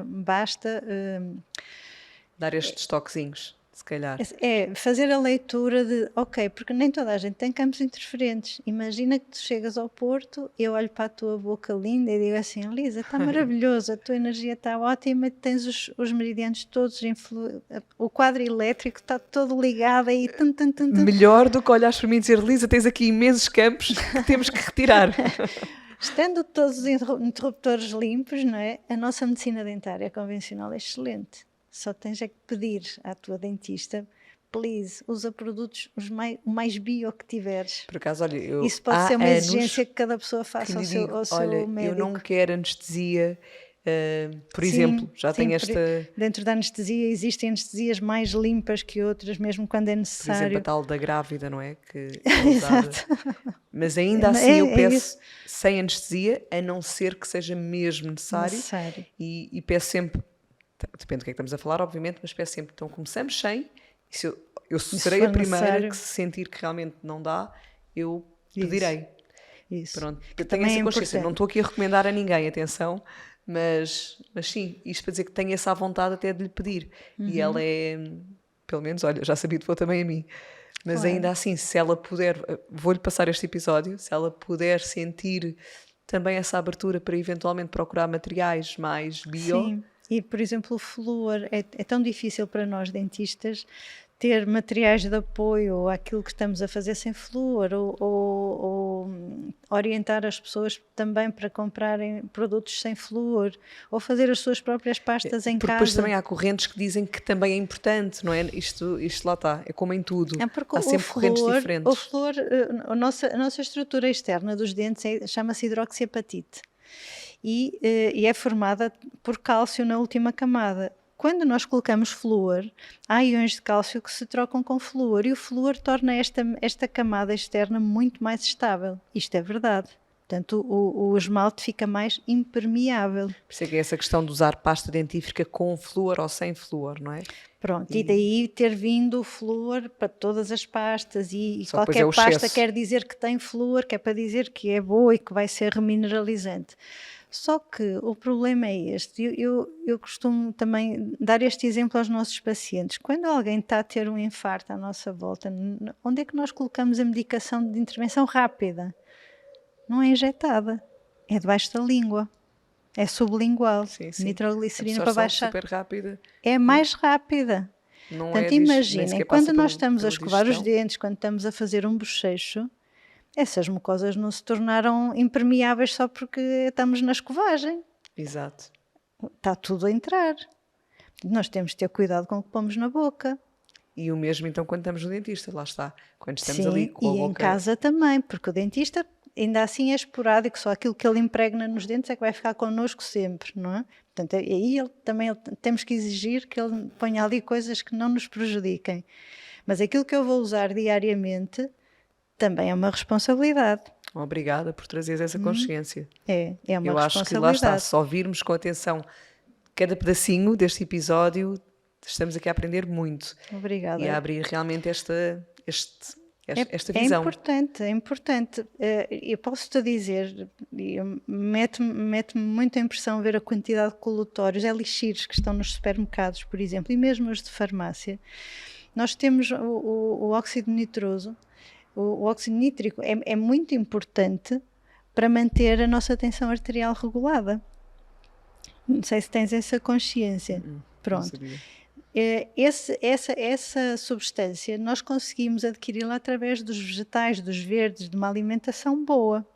basta Dar estes toquezinhos, se calhar. fazer a leitura de, ok, porque nem toda a gente tem campos interferentes. Imagina que tu chegas ao Porto, eu olho para a tua boca linda e digo assim, Lisa, está maravilhoso, a tua energia está ótima, tens os meridianos todos, o quadro elétrico está todo ligado aí. Melhor do que olhares para mim e dizer, Lisa, tens aqui imensos campos que temos que retirar. Estando todos os interruptores limpos, não é? A nossa medicina dentária convencional é excelente. Só tens é que pedir à tua dentista, please, usa produtos o mais bio que tiveres. Por acaso, olha, Isso pode ser uma exigência que cada pessoa faça ao seu olha, médico. eu não quero anestesia, por Sim, exemplo, já sim, tenho esta... Dentro da anestesia existem anestesias mais limpas que outras, mesmo quando é Por necessário. exemplo, a tal da grávida, não é? Que é usada. Mas ainda assim eu peço sem anestesia, a não ser que seja mesmo necessário. E peço sempre, depende do que é que estamos a falar, obviamente, mas peço sempre, então começamos sem, e se eu serei a primeira que se sentir que realmente não dá, eu pedirei. Isso. Pronto, eu tenho essa consciência, não estou aqui a recomendar a ninguém, atenção, mas sim, isto para dizer que tenho essa vontade até de lhe pedir. E ela é, pelo menos, olha, já sabia de também a mim, mas claro, ainda assim, se ela puder, vou-lhe passar este episódio, se ela puder sentir também essa abertura para eventualmente procurar materiais mais bio. Sim, e por exemplo o flúor, é tão difícil para nós dentistas ter materiais de apoio àquilo que estamos a fazer sem flúor, ou orientar as pessoas também para comprarem produtos sem flúor, ou fazer as suas próprias pastas em casa. Depois também há correntes que dizem que também é importante, não é? Isto lá está, é como em tudo. Há sempre correntes diferentes. O flúor, a nossa estrutura externa dos dentes chama-se hidroxiapatite e é formada por cálcio na última camada. Quando nós colocamos flúor, há íons de cálcio que se trocam com flúor e o flúor torna esta camada externa muito mais estável. Isto é verdade. Portanto, o esmalte fica mais impermeável. Por isso é que é essa questão de usar pasta dentífrica com flúor ou sem flúor, não é? Pronto, e daí ter vindo o flúor para todas as pastas e qualquer pasta quer dizer que tem flúor, que é para dizer que é boa e que vai ser remineralizante. Só que o problema é este, eu costumo também dar este exemplo aos nossos pacientes. Quando alguém está a ter um infarto à nossa volta, onde é que nós colocamos a medicação de intervenção rápida? Não é injetada, é debaixo da língua, é sublingual, sim. Nitroglicerina para baixar. Super rápida. É mais rápida. Não. Portanto, imaginem, quando nós estamos a escovar os dentes, quando estamos a fazer um bochecho, essas mucosas não se tornaram impermeáveis só porque estamos na escovagem. Exato. Está tudo a entrar. Nós temos de ter cuidado com o que pomos na boca. E o mesmo então quando estamos no dentista, lá está. Quando estamos ali com a boca... e em casa também, porque o dentista ainda assim é esporádico, só aquilo que ele impregna nos dentes é que vai ficar connosco sempre, não é? Portanto, aí temos que exigir que ele ponha ali coisas que não nos prejudiquem. Mas aquilo que eu vou usar diariamente também é uma responsabilidade. Obrigada por trazeres essa consciência. É uma responsabilidade. Eu acho que lá está, se ouvirmos com atenção cada pedacinho deste episódio, estamos aqui a aprender muito. Obrigada. E a abrir realmente esta visão. É importante. Eu posso-te dizer, mete-me muita impressão ver a quantidade de colutórios, elixires que estão nos supermercados, por exemplo, e mesmo os de farmácia. Nós temos o óxido nitroso. O óxido nítrico é muito importante para manter a nossa tensão arterial regulada. Não sei se tens essa consciência. Pronto. Essa substância nós conseguimos adquiri-la através dos vegetais, dos verdes, de uma alimentação boa.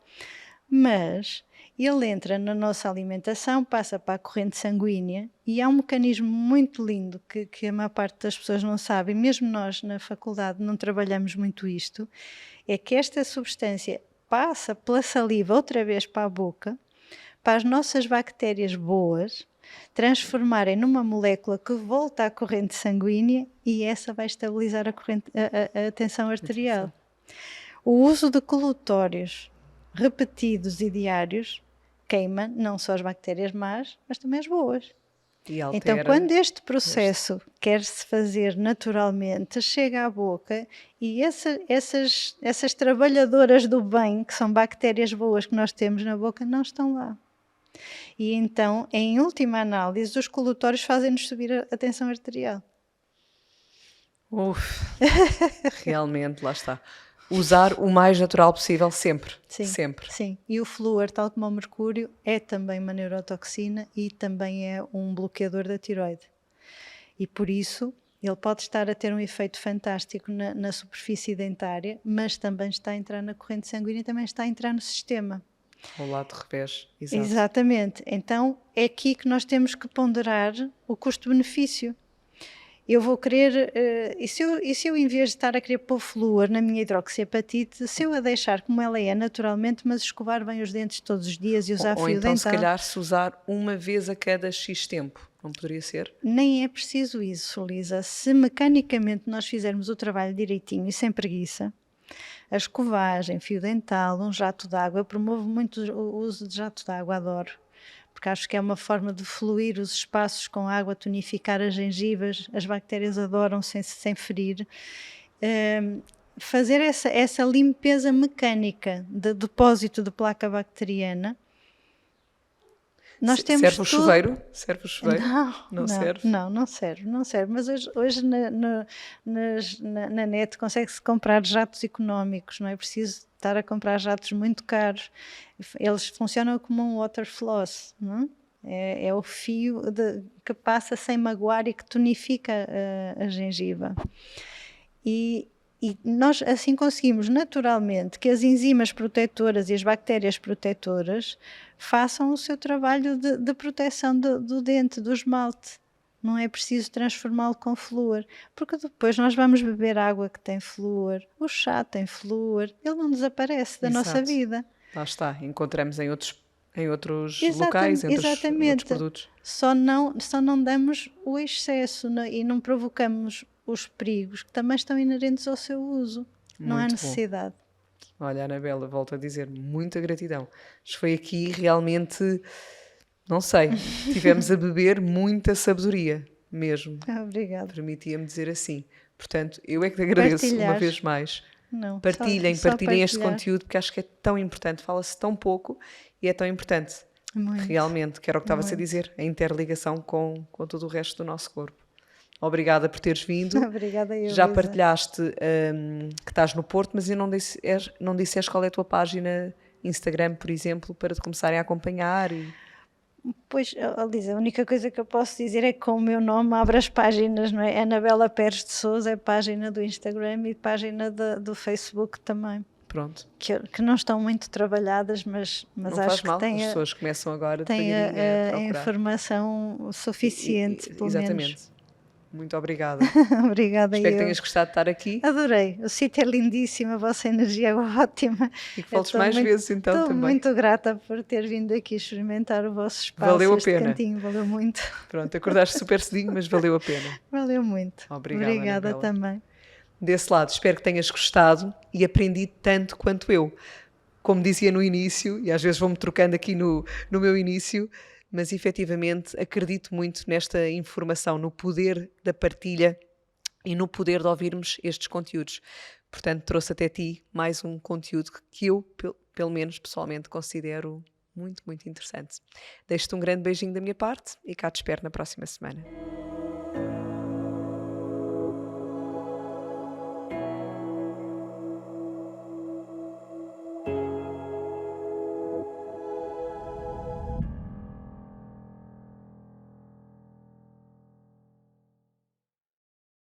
Mas ele entra na nossa alimentação, passa para a corrente sanguínea e há um mecanismo muito lindo que a maior parte das pessoas não sabe, e mesmo nós na faculdade não trabalhamos muito isto, é que esta substância passa pela saliva outra vez para a boca, para as nossas bactérias boas transformarem numa molécula que volta à corrente sanguínea e essa vai estabilizar a tensão arterial. O uso de colutórios repetidos e diários queima não só as bactérias más, mas também as boas. E altera. Então, quando este processo quer-se fazer naturalmente, chega à boca e essas trabalhadoras do bem, que são bactérias boas que nós temos na boca, não estão lá. E então, em última análise, os colutórios fazem-nos subir a tensão arterial. Realmente, lá está. Usar o mais natural possível sempre. Sim, sempre. sim. E o flúor, tal como o mercúrio, é também uma neurotoxina e também é um bloqueador da tiroide. E por isso ele pode estar a ter um efeito fantástico na superfície dentária, mas também está a entrar na corrente sanguínea e também está a entrar no sistema. Ao lado de revés. Exato. Exatamente. Então é aqui que nós temos que ponderar o custo-benefício. Eu vou querer, e se eu em vez de estar a querer pôr flúor na minha hidroxiapatite, se eu a deixar como ela é naturalmente, mas escovar bem os dentes todos os dias e usar ou fio então, dental. se calhar, se usar uma vez a cada X tempo, não poderia ser? Nem é preciso isso, Lisa. Se mecanicamente nós fizermos o trabalho direitinho e sem preguiça, a escovagem, fio dental, um jato de água, eu promovo muito o uso de jato de água, adoro. Porque acho que é uma forma de fluir os espaços com água, tonificar as gengivas, as bactérias adoram sem ferir. Fazer essa limpeza mecânica de depósito de placa bacteriana. Nós temos serve o chuveiro? Serve o chuveiro? Não serve? Não serve. Mas hoje na net consegue-se comprar jatos económicos, não é preciso estar a comprar jatos muito caros. Eles funcionam como um water floss, não é? É o fio que passa sem magoar e que tonifica a gengiva. E nós assim conseguimos naturalmente que as enzimas protetoras e as bactérias protetoras façam o seu trabalho de proteção do dente, do esmalte. Não é preciso transformá-lo com flúor, porque depois nós vamos beber água que tem flúor, o chá tem flúor, ele não desaparece da nossa vida. Lá está, encontramos em outros locais, em outros produtos. Só não damos o excesso e não provocamos os perigos que também estão inerentes ao seu uso. Não há necessidade. Bom. Olha, Anabela, volto a dizer, muita gratidão. Foi aqui realmente, não sei, tivemos a beber muita sabedoria mesmo. Obrigada. Permitia-me dizer assim. Portanto, eu é que te agradeço uma vez mais. Partilhem este conteúdo, porque acho que é tão importante, fala-se tão pouco e é tão importante. Muito. Realmente, que era o que estava-se a dizer, a interligação com todo o resto do nosso corpo. Obrigada por teres vindo. Obrigada eu, já Lisa. Partilhaste que estás no Porto, mas eu não disseste qual é a tua página Instagram, por exemplo, para te começarem a acompanhar. Pois, Lisa, a única coisa que eu posso dizer é que com o meu nome abre as páginas, não é? Anabela Pérez de Sousa é página do Instagram e página do Facebook também. Pronto. Que não estão muito trabalhadas, mas não acho faz mal, que tem as pessoas começam agora tem a informação suficiente, pelo exatamente. menos. Muito obrigada. Obrigada. Espero que tenhas gostado de estar aqui. Adorei. O sítio é lindíssimo, a vossa energia é ótima. E que voltes mais vezes então também. Estou muito grata por ter vindo aqui experimentar o vosso espaço. Valeu a pena. Cantinho, valeu muito. Pronto, acordaste super cedinho, mas valeu a pena. Valeu muito. Obrigada também. Desse lado, espero que tenhas gostado e aprendido tanto quanto eu. Como dizia no início, e às vezes vou-me trocando aqui no meu início, mas efetivamente acredito muito nesta informação, no poder da partilha e no poder de ouvirmos estes conteúdos. Portanto, trouxe até ti mais um conteúdo que eu, pelo menos pessoalmente, considero muito, muito interessante. Deixo-te um grande beijinho da minha parte e cá te espero na próxima semana.